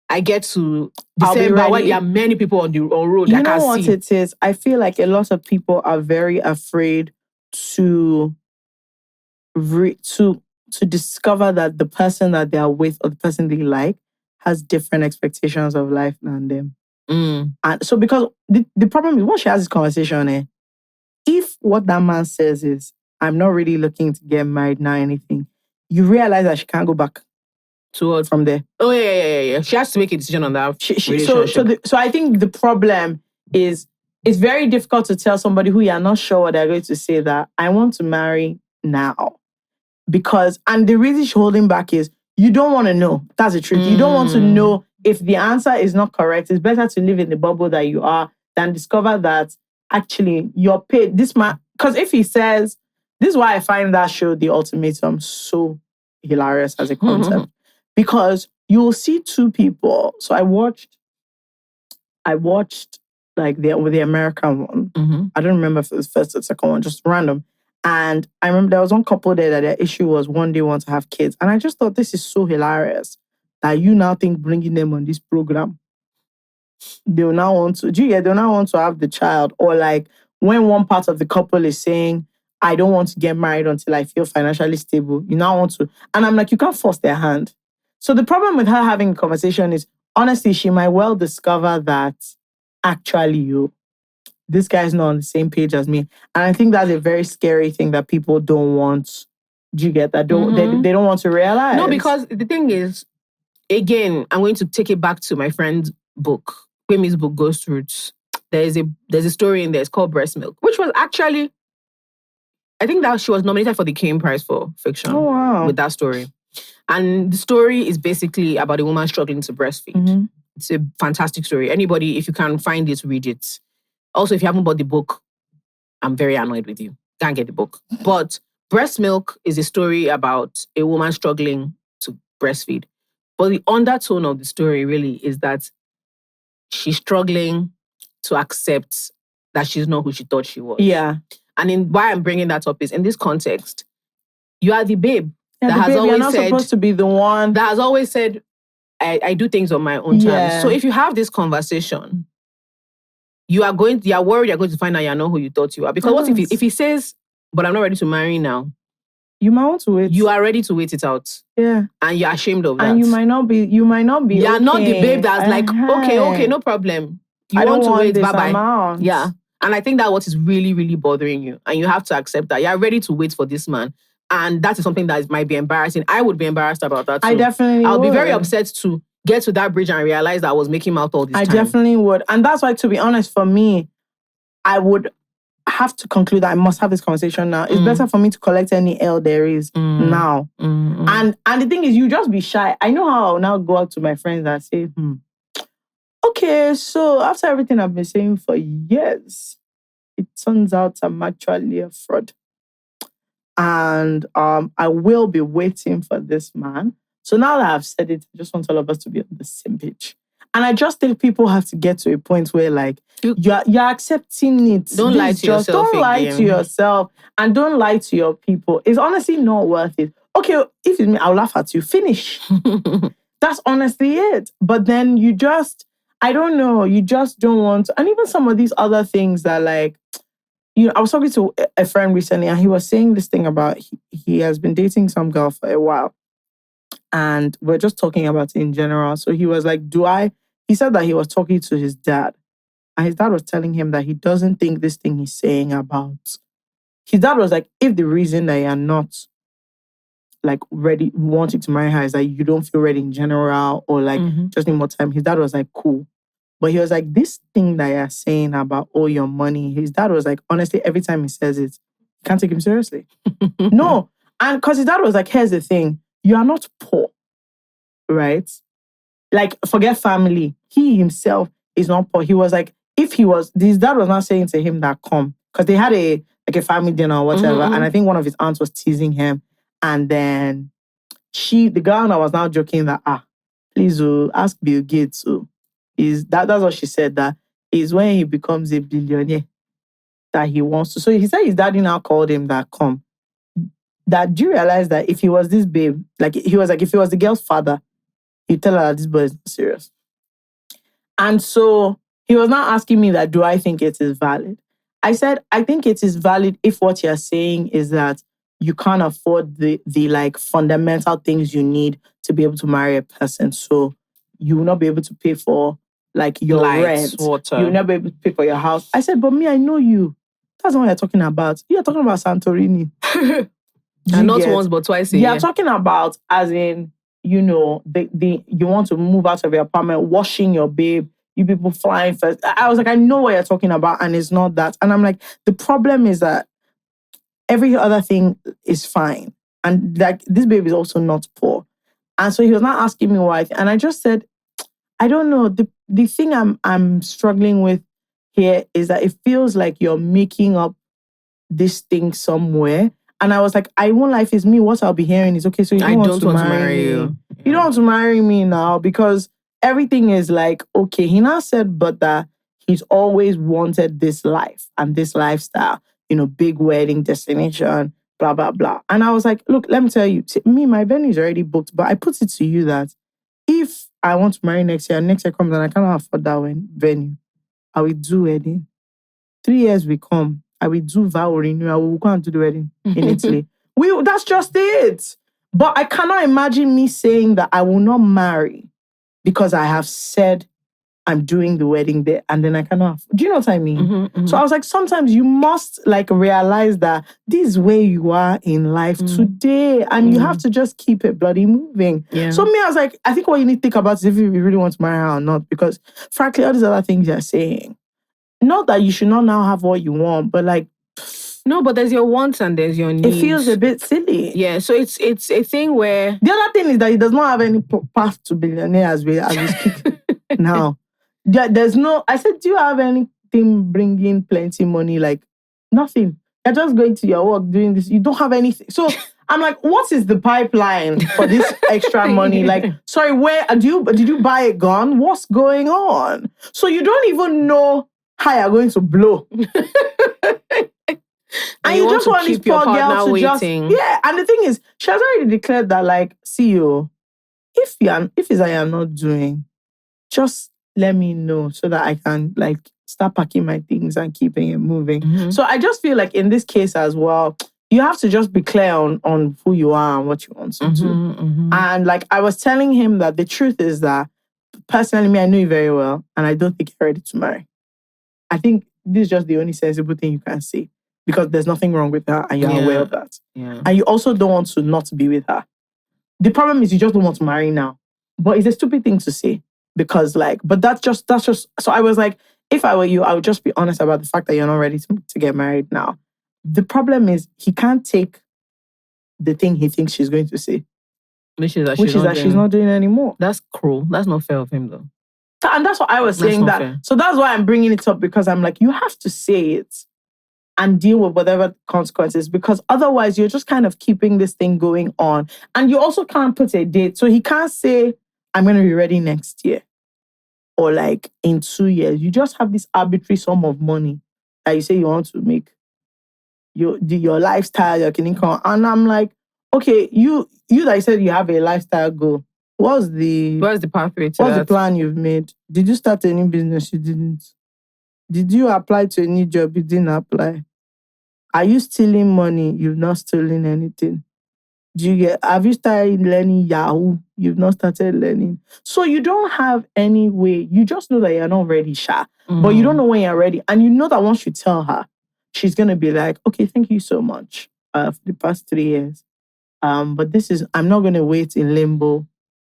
I get to December, when there are many people on road, you know what it is? I feel like a lot of people are very afraid to discover that the person that they are with or the person they like has different expectations of life than them. And so, because the problem is, once she has this conversation, if what that man says is, I'm not really looking to get married now, anything, you realize that she can't go back from there. Oh, yeah. She has to make a decision on that relationship. So I think the problem is, it's very difficult to tell somebody who you're not sure what they're going to say that I want to marry now. Because, and the reason she's holding back is, you don't want to know. That's the truth. You don't want to know if the answer is not correct. It's better to live in the bubble that you are than discover that actually you're paid. This man, because if he says, this is why I find that show, The Ultimatum, so hilarious as a concept. Because you will see two people. So I watched like the American one. I don't remember if it was first or second one, just random. And I remember there was one couple there that their issue was one day want to have kids. And I just thought, this is so hilarious that you now think bringing them on this program, they'll now want to have the child. Or like when one part of the couple is saying, I don't want to get married until I feel financially stable, you now want to. And I'm like, you can't force their hand. So the problem with her having a conversation is, honestly, she might well discover that actually this guy's not on the same page as me. And I think that's a very scary thing that people don't want. Do you get that? They don't want to realize. No, because the thing is, again, I'm going to take it back to my friend's book, Kwemi's book, Ghost Roots. There's a story in there, it's called Breast Milk, which was actually, I think that she was nominated for the Kane Prize for fiction. Oh, wow. With that story. And the story is basically about a woman struggling to breastfeed. It's a fantastic story. Anybody, if you can find it, read it. Also, if you haven't bought the book, I'm very annoyed with you. Can't get the book. But Breast Milk is a story about a woman struggling to breastfeed. But the undertone of the story really is that she's struggling to accept that she's not who she thought she was. Yeah. And why I'm bringing that up is, in this context, you are the babe that has always you're not supposed to be the one that has always said, I do things on my own terms. So if you have this conversation, you are worried you're going to find out you're not who you thought you are. Because what if he says, but I'm not ready to marry now? You might want to wait. You are ready to wait it out. Yeah. And you're ashamed of that. And you might not be. You're not the babe that's like, okay, no problem. You want to wait, bye-bye. Yeah. And I think that what is really, really bothering you. And you have to accept that. You're ready to wait for this man. And that is something that might be embarrassing. I would be embarrassed about that too. I definitely I'll would. be very upset to get to that bridge and realize that I was making out all this time. I definitely would. And that's why, to be honest, for me, I would have to conclude that I must have this conversation now. It's better for me to collect any L there is now. And the thing is, you just be shy. I know how I'll now go out to my friends and say, okay, so after everything I've been saying for years, it turns out I'm actually a fraud. And I will be waiting for this man. So now that I've said it, I just want all of us to be on the same page. And I just think people have to get to a point where, like, you're accepting it. Don't lie to yourself. Don't lie to yourself, and don't lie to your people. It's honestly not worth it. Okay, if it's me, I'll laugh at you. Finish. That's honestly it. But then you just, I don't know, you just don't want to. And even some of these other things that, like, I was talking to a friend recently, and he was saying this thing about he has been dating some girl for a while. And we're just talking about it in general. So he was like, he said that he was talking to his dad. And his dad was telling him that he doesn't think this thing he's saying about... His dad was like, if the reason that you're not like ready, wanting to marry her is that you don't feel ready in general, or like just need more time, his dad was like, cool. But he was like, this thing that you're saying about all your money, his dad was like, honestly, every time he says it, you can't take him seriously. No. And because his dad was like, here's the thing. You are not poor, right? like, forget family. He himself is not poor. He was like, if he was, his dad was not saying to him that come, because they had a family dinner or whatever, and I think one of his aunts was teasing him, and then the girl was now joking that, please ask Bill Gates. That's what she said, that is when he becomes a billionaire that he wants to. So he said his daddy now called him that, come. That, do you realize that if he was this babe, like, he was like, if he was the girl's father, he'd tell her that this boy is not serious. And so he was now asking me that, do I think it is valid? I said, I think it is valid if what you're saying is that you can't afford the like fundamental things you need to be able to marry a person. So you will not be able to pay for like your lights, rent. water. You will not be able to pay for your house. I said, but me, I know you. That's not what you're talking about. You're talking about Santorini. And not once but twice a year. You're talking about, as in, you know, you want to move out of your apartment, washing your babe, you people flying first. I was like, I know what you're talking about, and it's not that. And I'm like, the problem is that every other thing is fine. And like, this babe is also not poor. And so he was not asking me why. And I just said, I don't know. The thing I'm struggling with here is that it feels like you're making up this thing somewhere. And I was like, I won't lie, if it's me, what I'll be hearing is, okay, so you don't want to marry you. Yeah. You don't want to marry me now because everything is like, okay. He now said, but that he's always wanted this life and this lifestyle, you know, big wedding destination, blah, blah, blah. And I was like, look, let me tell you, me, my venue is already booked, but I put it to you that if I want to marry next year, and next year comes and I cannot afford that venue, I will do wedding. 3 years will come, I will do vow renewal. We will go and do the wedding in Italy. That's just it. But I cannot imagine me saying that I will not marry because I have said I'm doing the wedding there and then I cannot. Do you know what I mean? So I was like, sometimes you must like realize that this is where you are in life today and you have to just keep it bloody moving. Yeah. So me, I was like, I think what you need to think about is if you really want to marry her or not, because frankly, all these other things you're saying, not that you should not now have what you want, but like... No, but there's your wants and there's your needs. It feels a bit silly. Yeah, so it's a thing where... The other thing is that he does not have any path to billionaire as we speak now. There's no... I said, do you have anything bringing plenty money? Like, nothing. You're just going to your work, doing this. You don't have anything. So I'm like, what is the pipeline for this extra money? Like, sorry, where did you buy a gun? What's going on? So you don't even know how you're going to blow. And you just want this poor girl to waiting. Yeah. And the thing is, she has already declared that, like, see you, if it's I am not doing, just let me know so that I can like start packing my things and keeping it moving. So I just feel like in this case as well, you have to just be clear on who you are and what you want to do. And like I was telling him that the truth is that personally, me, I know you very well, and I don't think you're ready to marry. I think this is just the only sensible thing you can say because there's nothing wrong with her and you're aware of that. Yeah. And you also don't want to not be with her. The problem is you just don't want to marry now. But it's a stupid thing to say because like, but that's just, so I was like, if I were you, I would just be honest about the fact that you're not ready to get married now. The problem is he can't take the thing he thinks she's going to say. Which is that she's not doing it anymore. That's cruel. That's not fair of him though. And that's what I was saying that. Fair. So that's why I'm bringing it up because I'm like, you have to say it and deal with whatever consequences because otherwise you're just kind of keeping this thing going on. And you also can't put a date. So he can't say, I'm going to be ready next year or like in 2 years. You just have this arbitrary sum of money that you say you want to make your lifestyle, your income. And I'm like, okay, you that said you have a lifestyle goal. What's the pathway to that? What's the plan you've made? Did you start a new business? You didn't. Did you apply to a new job? You didn't apply. Are you stealing money? You've not stolen anything. Have you started learning Yahoo? You've not started learning. So you don't have any way. You just know that you're not ready, Sha. But you don't know when you're ready. And you know that once you tell her, she's going to be like, okay, thank you so much for the past 3 years. But I'm not going to wait in limbo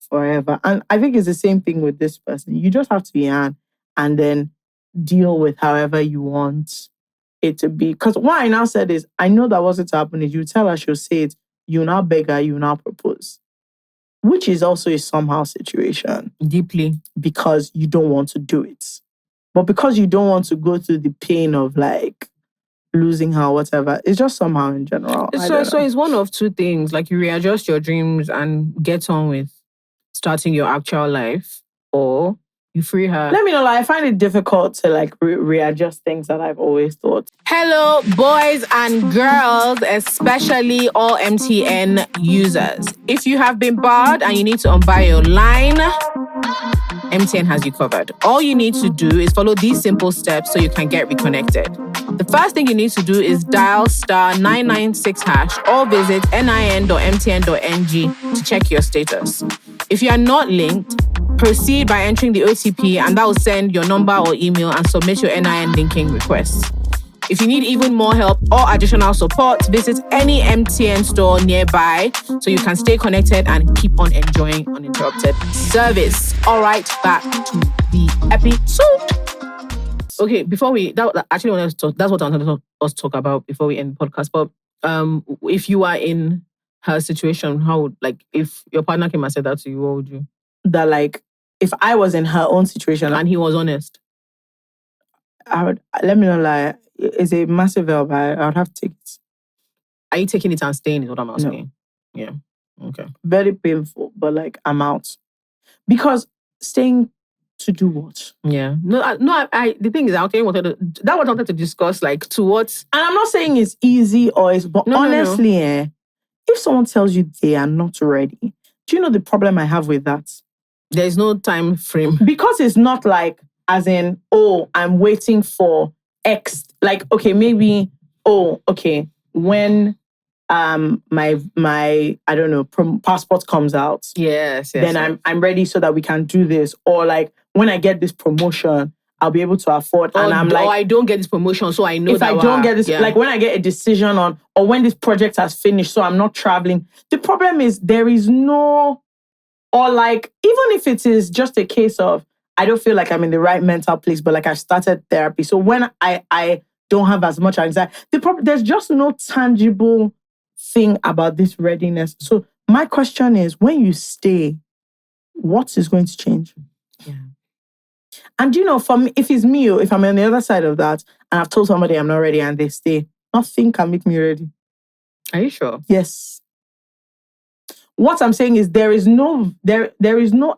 forever. And I think it's the same thing with this person. You just have to be on and then deal with however you want it to be. Because what I now said is, I know that what's to happen is you tell her, she'll say it, you now beg her, you now propose. which is also a somehow situation. Deeply. Because you don't want to do it. But because you don't want to go through the pain of like losing her, whatever, it's just somehow in general. So it's one of two things. Like you readjust your dreams and get on with starting your actual life, or you free her. Let me know, like, I find it difficult to like readjust things that I've always thought. Hello, boys and girls, especially all MTN users. If you have been barred and you need to unbar your line, MTN has you covered. All you need to do is follow these simple steps so you can get reconnected. The first thing you need to do is dial *996# or visit nin.mtn.ng to check your status. If you are not linked, proceed by entering the OTP and that will send your number or email and submit your NIN linking request. If you need even more help or additional support, visit any MTN store nearby so you can stay connected and keep on enjoying uninterrupted service. All right, back to the episode. Okay, before that's what I wanted us to talk about before we end the podcast. But if you are in her situation, how would, like, if your partner came and said that to you, what would you? That, like, if I was in her own situation and he was honest, I would, let me not lie, it's a massive help. I would have to take it. Are you taking it and staying is what I'm asking? No. Yeah. Okay. Very painful, but like, I'm out. Because staying to do what? Yeah. The thing is, I wanted to discuss, like, to what? And I'm not saying it's easy but honestly, if someone tells you they are not ready, do you know the problem I have with that? There's no time frame. Because it's not like, as in, oh, I'm waiting for X. Like, okay, maybe, when my I don't know, passport comes out. Yes. Then I'm ready so that we can do this. Or like, when I get this promotion, I'll be able to afford. And I'm like, I don't get this promotion, so I know if I don't get this, like when I get a decision on, or when this project has finished, so I'm not traveling. The problem is there is no, or like, even if it is just a case of, I don't feel like I'm in the right mental place, but like I've started therapy. So when I don't have as much anxiety, there's just no tangible thing about this readiness. So my question is, when you stay, what is going to change? Yeah. And you know, for me, if it's me, or if I'm on the other side of that, and I've told somebody I'm not ready and they stay, nothing can make me ready. Are you sure? Yes. What I'm saying is there is no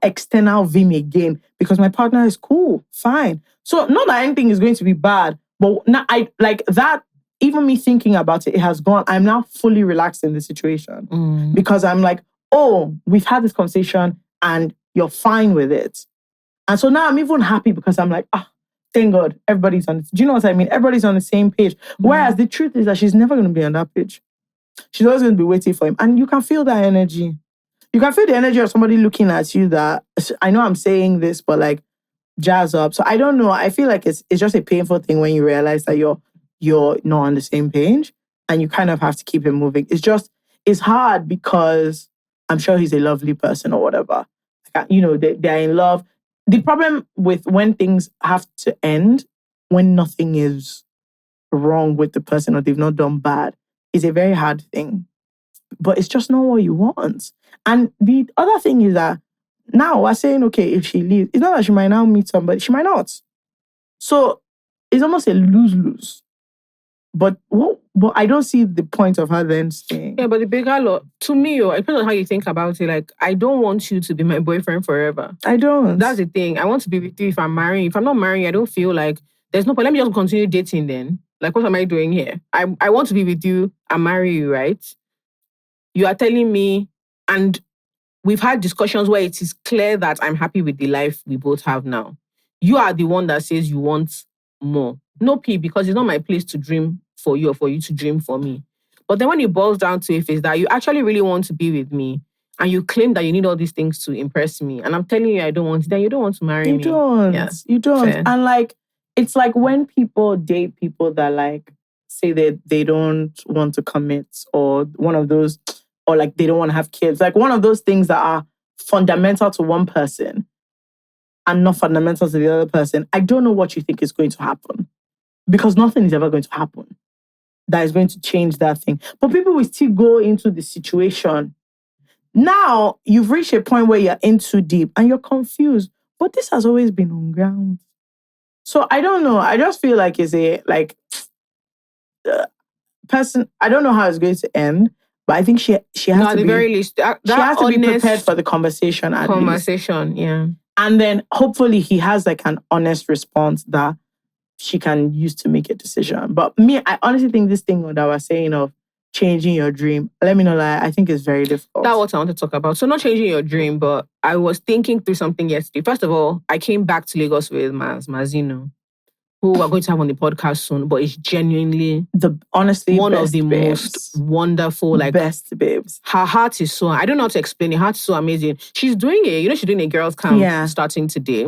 external vim again because my partner is cool, fine. So not that anything is going to be bad, but now I like that. Even me thinking about it has gone. I'm now fully relaxed in the situation because I'm like, oh, we've had this conversation and you're fine with it. And so now I'm even happy because I'm like, thank God, everybody's on. Do you know what I mean? Everybody's on the same page. Whereas the truth is that she's never going to be on that page. She's always going to be waiting for him. And you can feel that energy. You can feel the energy of somebody looking at you that, I know I'm saying this, but like, jazz up. So I don't know. I feel like it's just a painful thing when you realize that you're not on the same page and you kind of have to keep it moving. It's hard because I'm sure he's a lovely person or whatever. Like, you know, they're in love. The problem with when things have to end, when nothing is wrong with the person or they've not done bad, is a very hard thing. But it's just not what you want. And the other thing is that now we're saying, okay, if she leaves, it's not that she might now meet somebody, she might not. So it's almost a lose-lose. But I don't see the point of her then staying. Yeah, but the bigger lot, to me, it depends on how you think about it. Like, I don't want you to be my boyfriend forever. I don't. That's the thing. I want to be with you if I'm marrying. If I'm not marrying, I don't feel like there's no point. Let me just continue dating then. Like, what am I doing here? I want to be with you and marry you, right? You are telling me, and we've had discussions where it is clear that I'm happy with the life we both have now. You are the one that says you want more. No P, because it's not my place to dream for you or for you to dream for me. But then when it boils down to it is that you actually really want to be with me and you claim that you need all these things to impress me. And I'm telling you I don't want it, then you don't want to marry me. You don't. Yeah. You don't. Fair. And like, it's like when people date people that like say that they don't want to commit or one of those, or like they don't want to have kids. Like one of those things that are fundamental to one person and not fundamental to the other person. I don't know what you think is going to happen. Because nothing is ever going to happen that is going to change that thing. But people will still go into the situation Now you've reached a point where you're in too deep and you're confused. But this has always been on ground. So I don't know. I just feel like it's a person. I don't know how it's going to end, but I think she has No, at to the be very least, she has to be prepared for the conversation at least. conversation, yeah. And then hopefully he has like an honest response that she can use to make a decision. But me, I honestly think this thing that I was saying of changing your dream, let me know, like, I think it's very difficult. That's what I want to talk about. So not changing your dream, but I was thinking through something yesterday. First of all, I came back to Lagos with Mazino, who we're going to have on the podcast soon, but it's genuinely one of the most wonderful, like best babes. Her heart is so, I don't know how to explain it. Her heart is so amazing. She's doing she's doing a girls' camp starting today.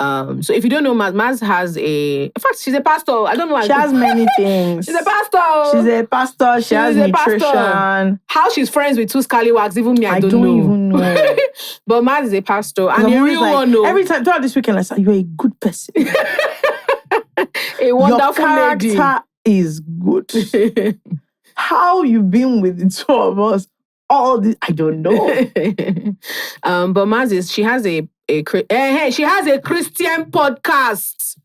So if you don't know, Maz has in fact, she's a pastor. I don't know. She has many things. She's a pastor. She's a pastor. She has nutrition. Pastor. How she's friends with two scallywags, even me, I don't know. Even know. But Maz is a pastor. And a real one, though. Every time, throughout this weekend, I said, you're a good person. A wonderful Your character is good. How you been with the two of us? All this, I don't know. But Maz she has she has a Christian podcast.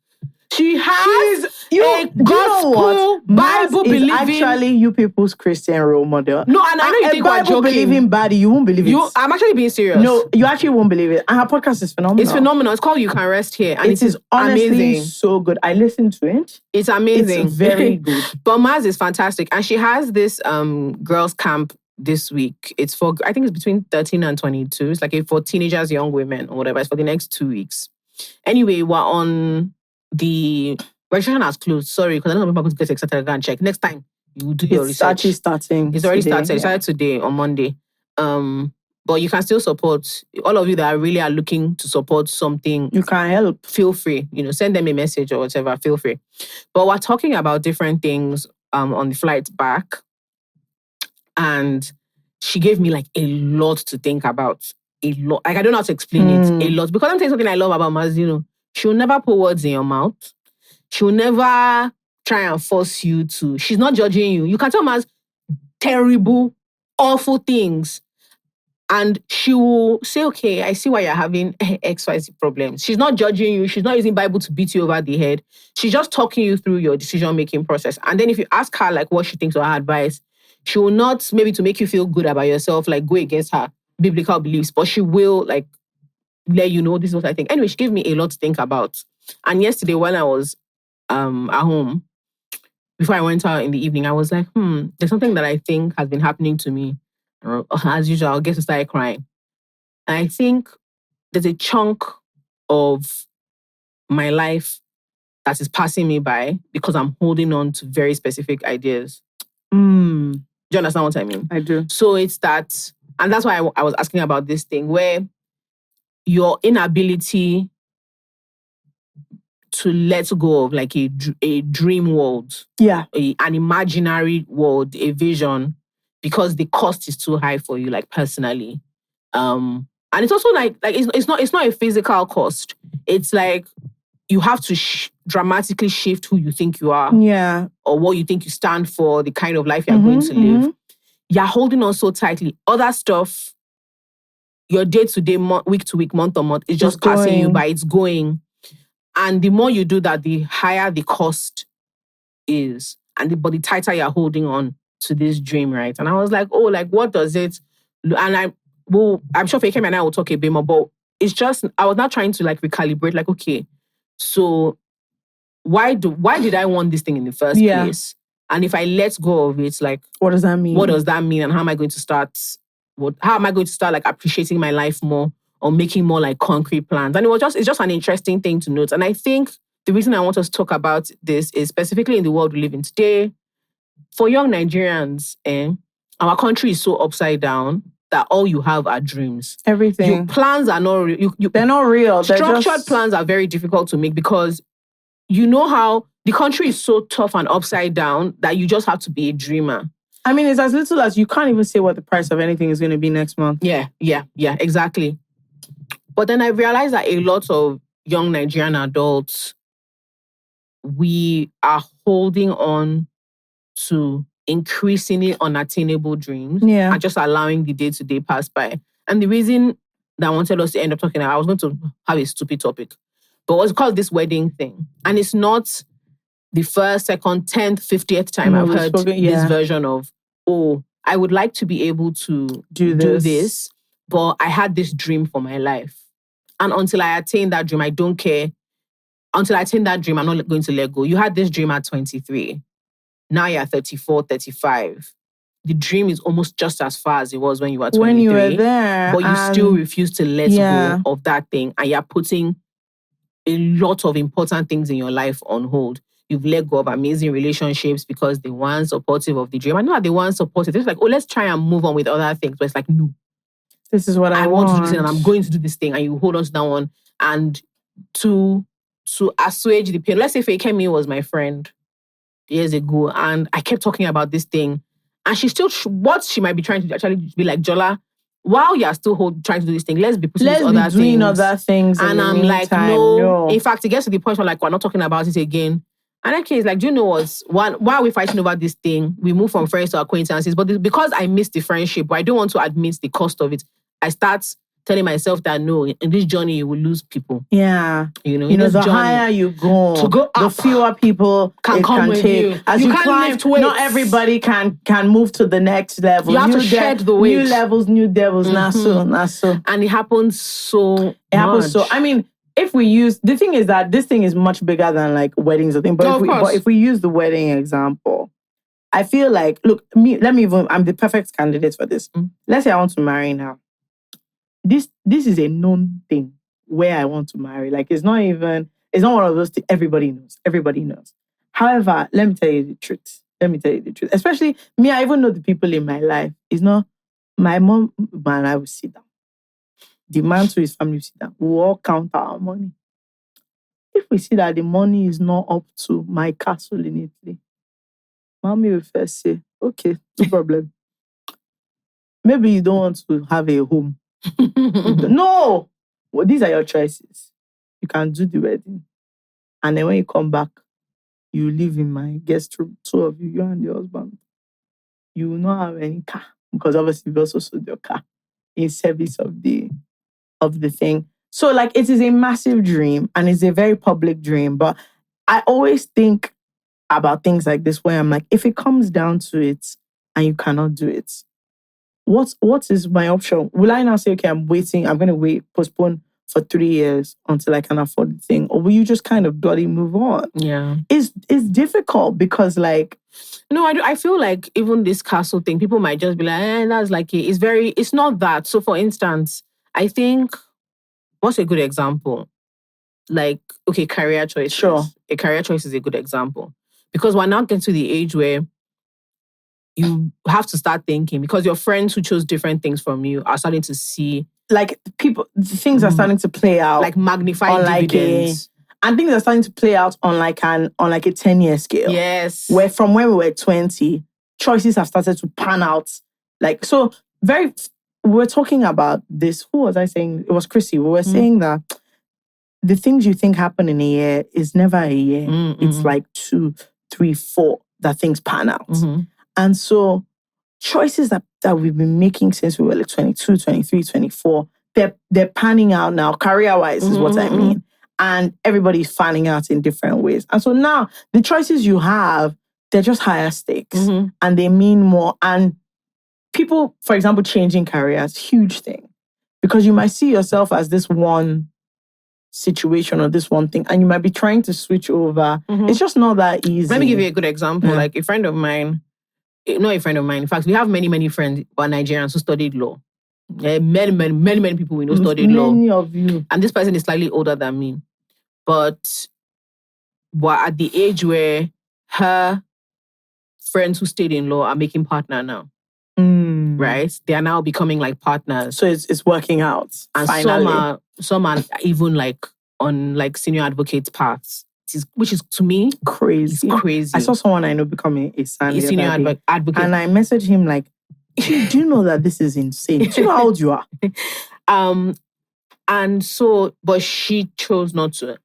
She has a gospel Bible believing. Actually, you people's Christian role model. No, and I know you think we're joking. Bible believing body, you won't believe it. I'm actually being serious. No, you actually won't believe it. And her podcast is phenomenal. It's phenomenal. It's called You Can Rest Here, and it is honestly amazing. So good. I listened to it. It's amazing. It's very good. But Maz is fantastic, and she has this girls' camp this week. It's for, I think it's between 13 and 22. It's like for teenagers, young women, or whatever. It's for the next 2 weeks. Anyway, we're on the registration has closed. Sorry, because I don't know if people get excited and check. Next time you do your research. It's actually starting. It's already started. It started today on Monday. But you can still support. All of you that really are looking to support something, you can help. Feel free. Send them a message or whatever. Feel free. But we're talking about different things on the flight back. And she gave me like a lot to think about. A lot. Like I don't know how to explain it. A lot. Because I'm saying something I love about Mazino. She'll never put words in your mouth. She'll never try and force you to. She's not judging you. You can tell Maz terrible, awful things. And she will say, okay, I see why you're having XYZ problems. She's not judging you. She's not using Bible to beat you over the head. She's just talking you through your decision-making process. And then if you ask her like what she thinks or her advice, she will not maybe to make you feel good about yourself, like go against her biblical beliefs, but she will like let you know this is what I think. Anyway, she gave me a lot to think about. And yesterday when I was at home, before I went out in the evening, I was like, there's something that I think has been happening to me. As usual, I guess I started crying. And I think there's a chunk of my life that is passing me by because I'm holding on to very specific ideas. Do you understand what I mean? I do. So it's that, and that's why I was asking about this thing where your inability to let go of like a dream world, an imaginary world, a vision, because the cost is too high for you, like personally. And it's also like it's not a physical cost. It's like you have to dramatically shift who you think you are, or what you think you stand for, the kind of life you're going to live. You're holding on so tightly. Other stuff, your day-to-day, week-to-week, month-to-month, is just passing you by. It's going. And the more you do that, the higher the cost is. But the tighter you're holding on to this dream, right? And I was like, oh, like, what does it... And I'm sure Fakem and I will talk a bit more, but it's just, I was not trying to like recalibrate, like, okay, so why did I want this thing in the first place? And if I let go of it, like... What does that mean? What does that mean? And how am I going to start... How am I going to start like appreciating my life more or making more like concrete plans? And it's just an interesting thing to note. And I think the reason I want us to talk about this is specifically in the world we live in today. For young Nigerians, our country is so upside down that all you have are dreams. Everything. Your plans are not real. They're not real. Structured plans are very difficult to make because you know how the country is so tough and upside down that you just have to be a dreamer. I mean, it's as little as you can't even say what the price of anything is going to be next month. Yeah, exactly. But then I realized that a lot of young Nigerian adults, we are holding on to increasingly unattainable dreams Yeah. and just allowing the day-to-day pass by. And the reason that I wanted us to end up talking about, I was going to have a stupid topic, but it was called this wedding thing. And it's not the first, second, 10th, 50th time I've heard this version of, oh, I would like to be able to do this, but I had this dream for my life. And until I attain that dream, I don't care. Until I attain that dream, I'm not going to let go. You had this dream at 23. Now you're 34, 35. The dream is almost just as far as it was when you were 23. When you were there. But you still refuse to let go of that thing. And you're putting a lot of important things in your life on hold. You've let go of amazing relationships because they weren't supportive of the dream. I know that they weren't supportive. It's like, oh, let's try and move on with other things. But it's like, no. This is what I want to do this thing and I'm going to do this thing. And you hold on to that one. And to assuage the pain. Let's say Fekemi was my friend years ago and I kept talking about this thing. And she still, what she might be trying to do, actually be like, Jola, while you're still trying to do this thing, let's be putting other things. And I'm like, no. In fact, it gets to the point where like, we're not talking about it again. And okay, it's like, do you know what? Why are we fighting over this thing? We move from friends to acquaintances. But because I miss the friendship, but I don't want to admit the cost of it, I start telling myself that no, in this journey, you will lose people. Yeah. You know, the higher you go, the fewer people can come with take. you. As you climb, lift weights. Not everybody can move to the next level. You have to shed the weight. New levels, new devils. Mm-hmm. Not so. And it happens so happens so. I mean, if we use, the thing is that this thing is much bigger than like weddings or things. But if we use the wedding example, I feel like, look, I'm the perfect candidate for this. Let's say I want to marry now. This is a known thing where I want to marry. Like, it's not one of those things everybody knows. Everybody knows. However, let me tell you the truth. Especially me, I even know the people in my life. It's not my mom and I will sit down. The man to his family will sit down. We'll all count our money. If we see that the money is not up to my castle in Italy, mommy will first say, okay, no problem. Maybe you don't want to have a home. No! Well, these are your choices. You can do the wedding. And then when you come back, you live in my guest room, two of you and your husband. You will not have any car. Because obviously you've also sold your car in service of the thing. So like, it is a massive dream and it's a very public dream. But I always think about things like this where I'm like, if it comes down to it and you cannot do it, what is my option? Will I now say, okay, I'm going to postpone for 3 years until I can afford the thing? Or will you just kind of bloody move on? Yeah. It's difficult because like... No, I feel like even this castle thing, people might just be like, that's like, it's not that. So for instance, I think, what's a good example? Like, okay, career choice. Sure. A career choice is a good example. Because we're now getting to the age where you have to start thinking, because your friends who chose different things from you are starting to see... Like, things are starting to play out. Like magnified dividends. And things are starting to play out on like a 10-year scale. Yes. Where from when we were 20, choices have started to pan out. Like, so we were talking about this. Who was I saying? It was Chrissy. We were saying that the things you think happen in a year is never a year. It's like 2, 3, 4 that things pan out. And so choices that we've been making since we were like 22, 23, 24, they're panning out now. Career-wise is what I mean. And everybody's fanning out in different ways. And so now the choices you have, they're just higher stakes and they mean more. And people, for example, changing careers, huge thing. Because you might see yourself as this one situation or this one thing, and you might be trying to switch over. It's just not that easy. Let me give you a good example. Like a friend of mine, not a friend of mine. In fact, we have many, many friends who are Nigerians who studied law. Many people we know studied law. Many of you. And this person is slightly older than me. But we're at the age where her friends who stayed in law are making partner now. Right? They are now becoming like partners. So it's working out. And finally. some are even like on like senior advocate paths. Which is to me crazy. It's crazy. I saw someone I know becoming a senior advocate. And I messaged him like, do you know that this is insane? Do you know how old you are? And so, but she chose not to.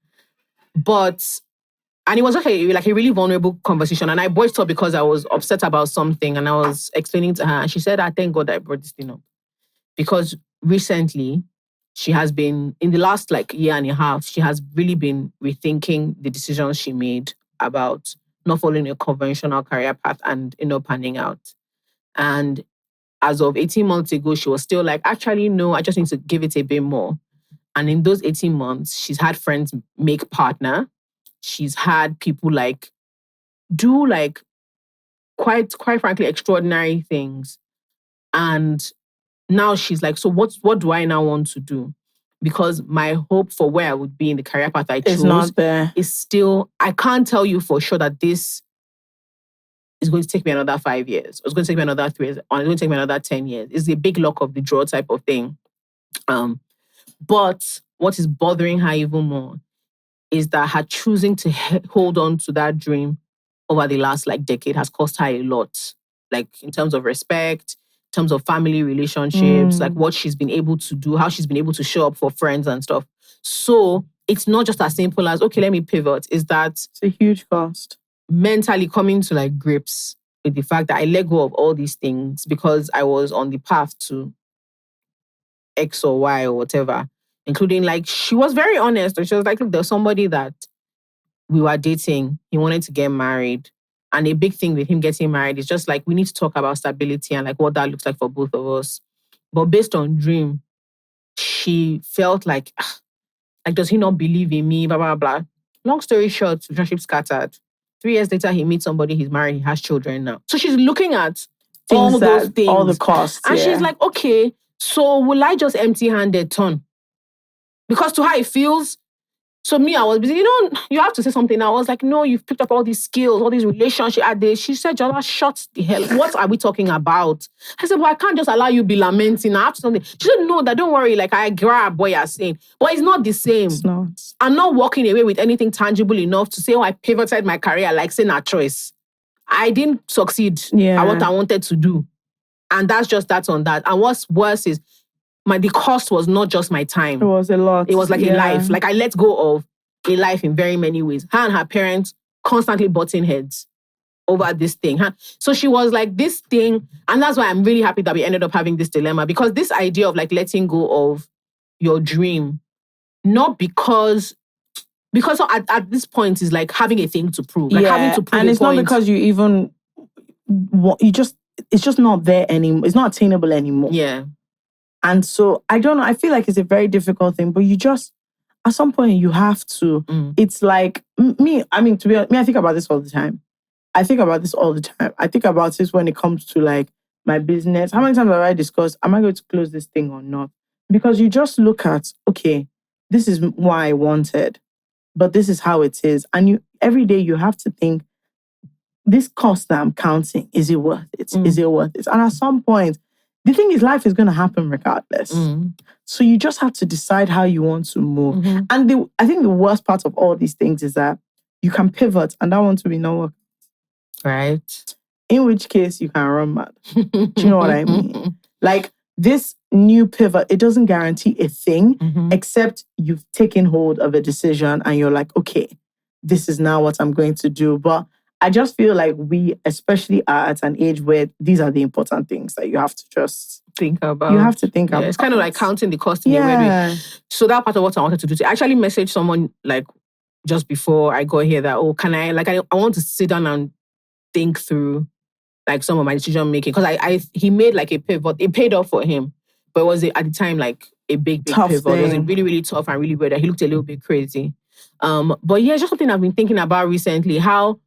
But And it was like a really vulnerable conversation. And I voiced up because I was upset about something. And I was explaining to her. And she said, I thank God I brought this thing up. Because recently, she has been, in the last year and a half, she has really been rethinking the decisions she made about not following a conventional career path and panning out. And as of 18 months ago, she was still like, actually, no, I just need to give it a bit more. And in those 18 months, she's had friends make partner. She's had people do quite frankly extraordinary things. And now she's like, so what do I now want to do? Because my hope for where I would be in the career path I chose is not there. Is still, I can't tell you for sure that this is going to take me another 5 years. Or it's going to take me another 3 years. Or it's going to take me another 10 years. It's a big luck of the draw type of thing. But what is bothering her even more is that her choosing to hold on to that dream over the last decade has cost her a lot. In terms of respect, in terms of family relationships, what she's been able to do, how she's been able to show up for friends and stuff. So it's not just as simple as, okay, let me pivot. Is that it's a huge cost. Mentally coming to grips with the fact that I let go of all these things because I was on the path to X or Y or whatever, including she was very honest. She was like, look, there's somebody that we were dating. He wanted to get married. And a big thing with him getting married is just we need to talk about stability and what that looks like for both of us. But based on dream, she felt does he not believe in me, blah, blah, blah. Long story short, relationship scattered. 3 years later, he meets somebody, he's married, he has children now. So she's looking at all those things. All the costs. And she's like, okay, so will I just empty-handed turn? Because to her, it feels... So me, I was busy. You have to say something. I was like, no, you've picked up all these skills, all these relationships. She said, Jola, shut the hell. What are we talking about? I said, well, I can't just allow you be lamenting. I have to something. She said, no, don't worry. I grab what you're saying. But it's not the same. It's not. I'm not walking away with anything tangible enough to say, I pivoted my career saying a choice. I didn't succeed at what I wanted to do. And that's just that on that. And what's worse is, the cost was not just my time. It was a lot. It was a life. I let go of a life in very many ways. Her and her parents constantly butting heads over this thing. So she was this thing, and that's why I'm really happy that we ended up having this dilemma, because this idea of letting go of your dream, not because at this point is having a thing to prove. Having to prove and it's point. Not because you even, it's just not there anymore. It's not attainable anymore. Yeah. And so, I don't know, I feel it's a very difficult thing, but you just, at some point, you have to. It's me, to be honest, I think about this all the time. I think about this when it comes to my business. How many times have I discussed, am I going to close this thing or not? Because you just look at, okay, this is what I wanted, but this is how it is. And every day you have to think, this cost that I'm counting, is it worth it? Is it worth it? And at some point, the thing is, life is going to happen regardless. So you just have to decide how you want to move. And I think the worst part of all these things is that you can pivot and that one to be no work. Right. In which case, you can run mad. Do you know what I mean? This new pivot, it doesn't guarantee a thing, except you've taken hold of a decision and you're like, okay, this is now what I'm going to do. But I just feel we especially are at an age where these are the important things that you have to just think about. You have to think about. It's kind of counting the cost in a weird way. So that part of what I wanted to do. I actually messaged someone just before I got here that, can I I want to sit down and think through some of my decision making, because he made a pivot. It paid off for him, but it was at the time a big tough pivot. Thing. It was really, really tough and really weird. He looked a little bit crazy. But yeah, it's just something I've been thinking about recently, how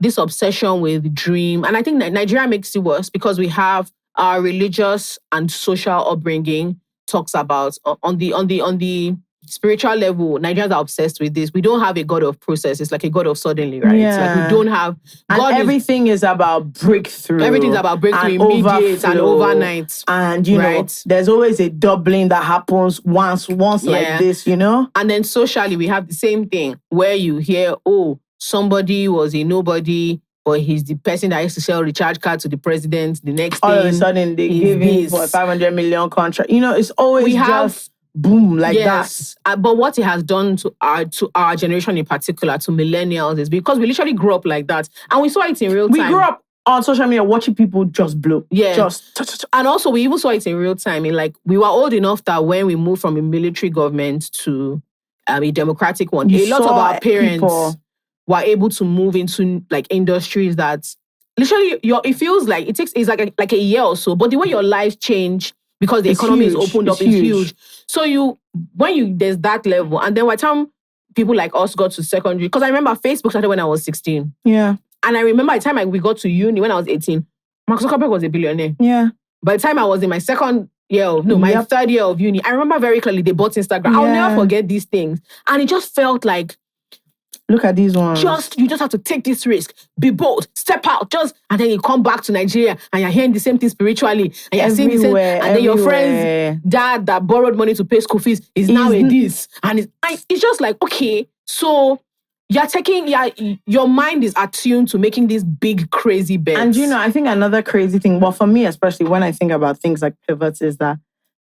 this obsession with dream, and I think Nigeria makes it worse because we have our religious and social upbringing talks about on the spiritual level, Nigerians are obsessed with this. We don't have a God of process. It's a God of suddenly, right? Yeah. We don't have... God, and everything is about breakthrough. Everything's about breakthrough, immediate and overnight. And, you know, there's always a doubling that happens once like this, you know? And then socially, we have the same thing where you hear, somebody was a nobody, but he's the person that used to sell recharge cards to the president. The next all of a sudden, they give him for a 500 million contract. You know, it's always boom, like yes. But what it has done to our generation in particular, to millennials, is because we literally grew up like that. And we saw it in real time. We grew up on social media watching people just blow. Yeah. Just. And also, we even saw it in real time. We were old enough that when we moved from a military government to a democratic one, a lot of our parents were able to move into like industries that literally it feels like it's like a year or so. But the way your life changed because the economy is opened up is huge. So there's that level, and then by the time people like us got to secondary, because I remember Facebook started when I was 16. Yeah. And I remember the time we got to uni when I was 18, Mark Zuckerberg was a billionaire. Yeah. By the time I was in my third year of uni, I remember very clearly they bought Instagram. Yeah. I'll never forget these things. And it just felt like, look at these ones. You just have to take this risk, be bold, step out, and then you come back to Nigeria and you're hearing the same thing spiritually, and you're seeing the same, and then your friend's dad that borrowed money to pay school fees is now a this, and it's just like, okay, so your mind is attuned to making these big crazy bets. And I think another crazy thing, well, for me especially when I think about things like pivots, is that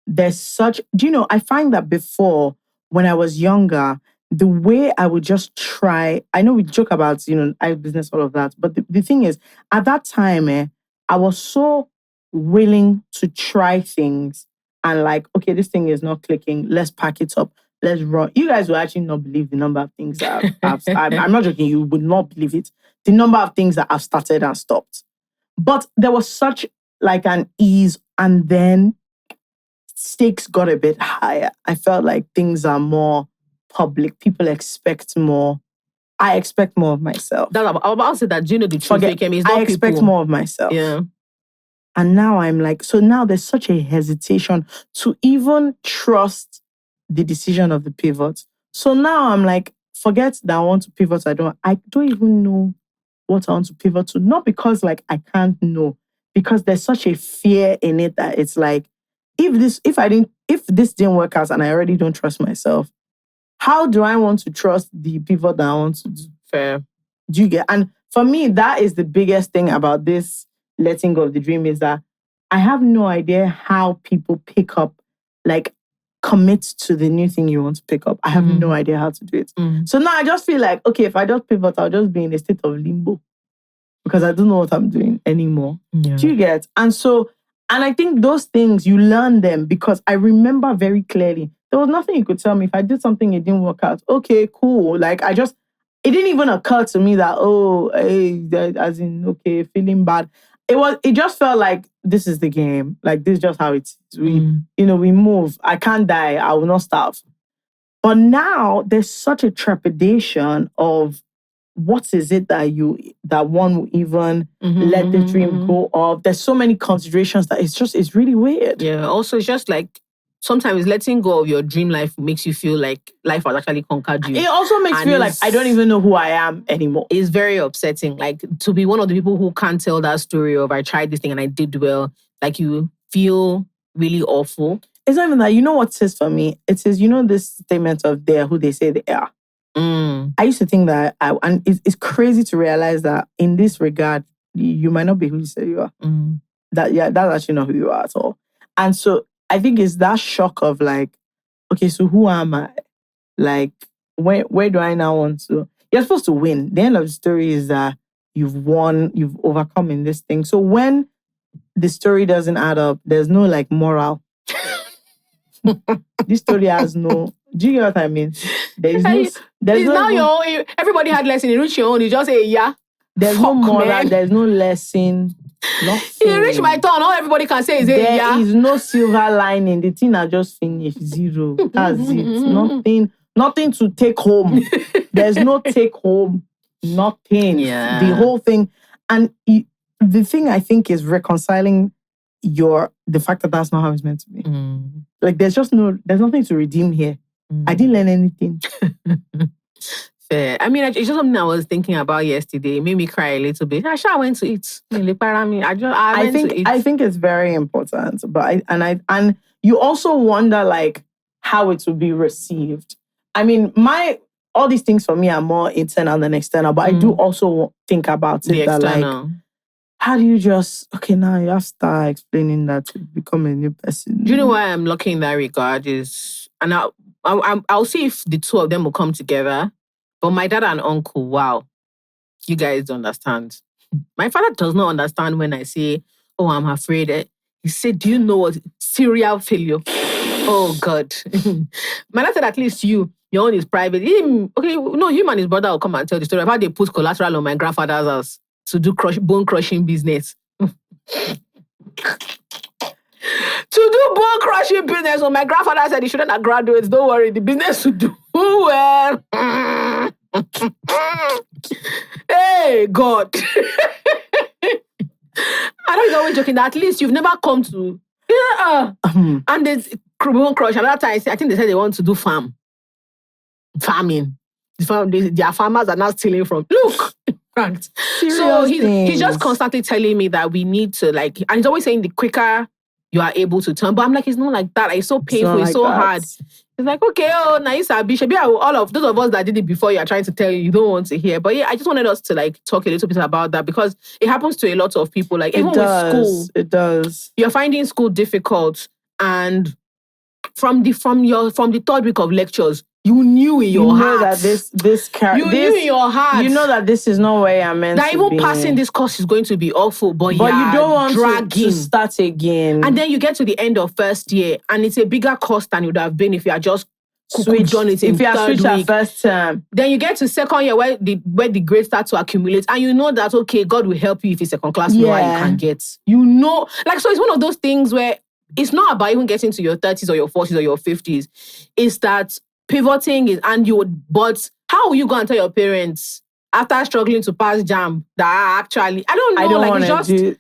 there's such. I find that before, when I was younger, the way I would just try, I know we joke about, I business, all of that. But the thing is, at that time, I was so willing to try things and like, okay, this thing is not clicking. Let's pack it up. Let's run. You guys will actually not believe the number of things that I'm not joking. You would not believe it. The number of things that I've started and stopped. But there was such like an ease, and then stakes got a bit higher. I felt like things are more public. People expect more. I expect more of myself. I'm about to say that, the truth became is not I expect people. more of myself. Yeah. And now I'm like, so now there's such a hesitation to even trust the decision of the pivot. So now I'm like, forget that I want to pivot. I don't even know what I want to pivot to. Not because like I can't know, because there's such a fear in it that it's like, if this didn't work out and I already don't trust myself, how do I want to trust the pivot that I want to do? Fair. Do you get? And for me, that is the biggest thing about this letting go of the dream, is that I have no idea how people pick up, like commit to the new thing you want to pick up. I have no idea how to do it. So now I just feel like, okay, if I just pivot, I'll just be in a state of limbo because I don't know what I'm doing anymore. Yeah. Do you get? And I think those things, you learn them, because I remember very clearly, there was nothing you could tell me. If I did something, it didn't work out. Okay, cool. Like it didn't even occur to me that, as in, okay, feeling bad. It just felt like, this is the game. Like, this is just how it is. We move. I can't die. I will not starve. But now there's such a trepidation of, what is it that one will even let the dream go off? There's so many considerations that it's really weird. Yeah. Also, it's just like, sometimes letting go of your dream life makes you feel like life has actually conquered you. It also makes me feel like I don't even know who I am anymore. It's very upsetting. Like, to be one of the people who can't tell that story of, I tried this thing and I did well. Like, you feel really awful. It's not even that. You know what it says for me? It says, this statement of they're who they say they are. I used to think that, and it's crazy to realize that in this regard, you might not be who you say you are. That's actually not who you are at all. And so I think it's that shock of like, okay, so who am I? Like, where do I now want to? You're supposed to win. The end of the story is that you've won, you've overcome in this thing. So when the story doesn't add up, there's no like moral. This story has no. Do you get what I mean? Everybody had lesson. You reach your own. You just say yeah. There's no moral. There's no lesson. Nothing. You reach my turn. All everybody can say is yeah. There is no silver lining. The thing I just finished, zero. That's it. Nothing to take home. There's no take home. Nothing. Yeah. The whole thing. And the thing I think is reconciling the fact that that's not how it's meant to be. Like there's nothing to redeem here. I didn't learn anything. Fair. I mean, it's just something I was thinking about yesterday. It made me cry a little bit. I went to eat. I think it's very important. But and you also wonder like how it will be received. I mean, all these things for me are more internal than external, but I do also think about it that like, how do you just, okay, now you have to start explaining that to become a new person? Do you know why I'm lucky in that regard is, and I'll see if the two of them will come together. But my dad and uncle, wow, you guys don't understand. My father does not understand when I say, oh, I'm afraid. He said, do you know what? Serial failure. Oh, God. My dad said, at least your own is private. Him and his brother will come and tell the story of how they put collateral on my grandfather's house to do bone crushing business. To do bone crushing business. So my grandfather said he shouldn't have graduated. Don't worry, the business will do well. Hey, God. I know he's always joking that at least you've never come to... and there's bone crush. Another time, I think they said they want to do farming. Their farmers are now stealing from... Look! So he's just constantly telling me that we need to and he's always saying the quicker you are able to turn. But I'm like, it's not like that. It's so painful. It's so hard. It's like, okay, now you sabi. All of those of us that did it before, you are trying to tell you don't want to hear. But yeah, I just wanted us to talk a little bit about that because it happens to a lot of people. Even with school. It does. You're finding school difficult. And from the third week of lectures, you knew in your heart that you knew in your heart. You know that this is not where I'm meant to be. That even passing this course is going to be awful, but you don't want to start again. And then you get to the end of first year, and it's a bigger course than it would have been if you had just done it in third week. If you had switched at first term. Then you get to second year where the grades start to accumulate, and you know that, okay, God will help you if it's second class lower you can get. You know, so it's one of those things where it's not about even getting to your 30s or your 40s or your 50s. It's that pivoting is, but how will you go and tell your parents after struggling to pass JAMB that actually, I don't know,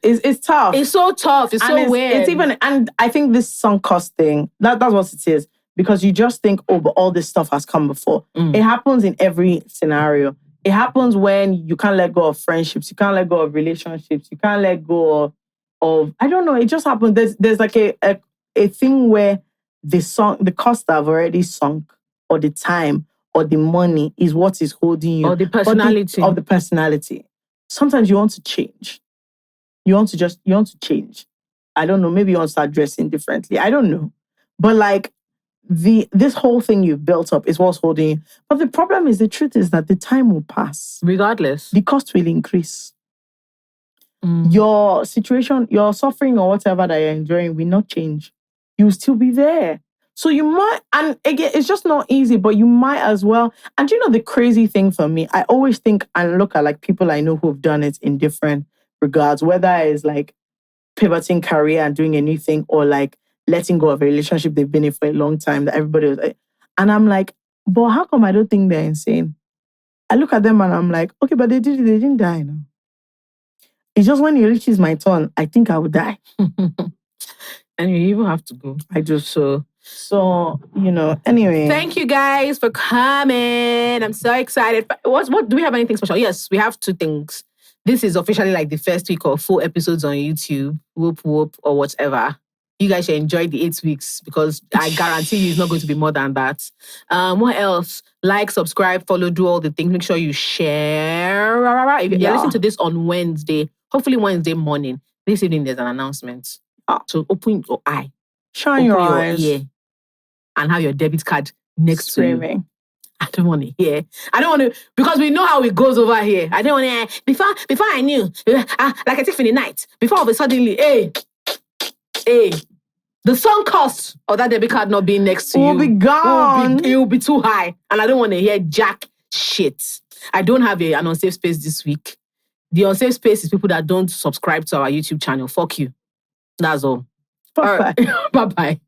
it's tough. It's so tough. It's so weird. And I think this sunk cost thing, that's what it is. Because you just think, oh, but all this stuff has come before. It happens in every scenario. It happens when you can't let go of friendships. You can't let go of relationships. You can't let go of I don't know. It just happens. There's like a thing where the cost that have already sunk, or the time, or the money is what is holding you. Or the personality. Of the personality. Sometimes you want to change. You want to change. I don't know. Maybe you want to start dressing differently. I don't know. But this whole thing you've built up is what's holding you. But the problem is, the truth is that the time will pass. Regardless. The cost will increase. Your situation, your suffering or whatever that you're enjoying will not change. You'll still be there. So you might, and again, it's just not easy, but you might as well. And you know the crazy thing for me, I always think and look at people I know who've done it in different regards, whether it's pivoting career and doing a new thing, or letting go of a relationship they've been in for a long time that everybody was and I'm like, but how come I don't think they're insane? I look at them and I'm like, okay, but they didn't die now. It's just when it reaches my turn, I think I would die. And you even have to go. I do. So, anyway. Thank you guys for coming. I'm so excited. What do we have anything special? Yes, we have 2 things. This is officially the first week of 4 episodes on YouTube. Whoop, whoop, or whatever. You guys should enjoy the 8 weeks because I guarantee you it's not going to be more than that. What else? Like, subscribe, follow, do all the things. Make sure you share. If you're listening to this on Wednesday, hopefully Wednesday morning, this evening there's an announcement. So open your eye. Shine your eyes. Ear, and have your debit card next to you. I don't want to hear. I don't want to, because we know how it goes over here. I don't want to, before I knew, like a thief in the night, before all of a suddenly, hey, the sunk cost of that debit card not being next to you will be gone. It will be too high. And I don't want to hear jack shit. I don't have an unsafe space this week. The unsafe space is people that don't subscribe to our YouTube channel. Fuck you. That's all. Bye-bye. Bye-bye.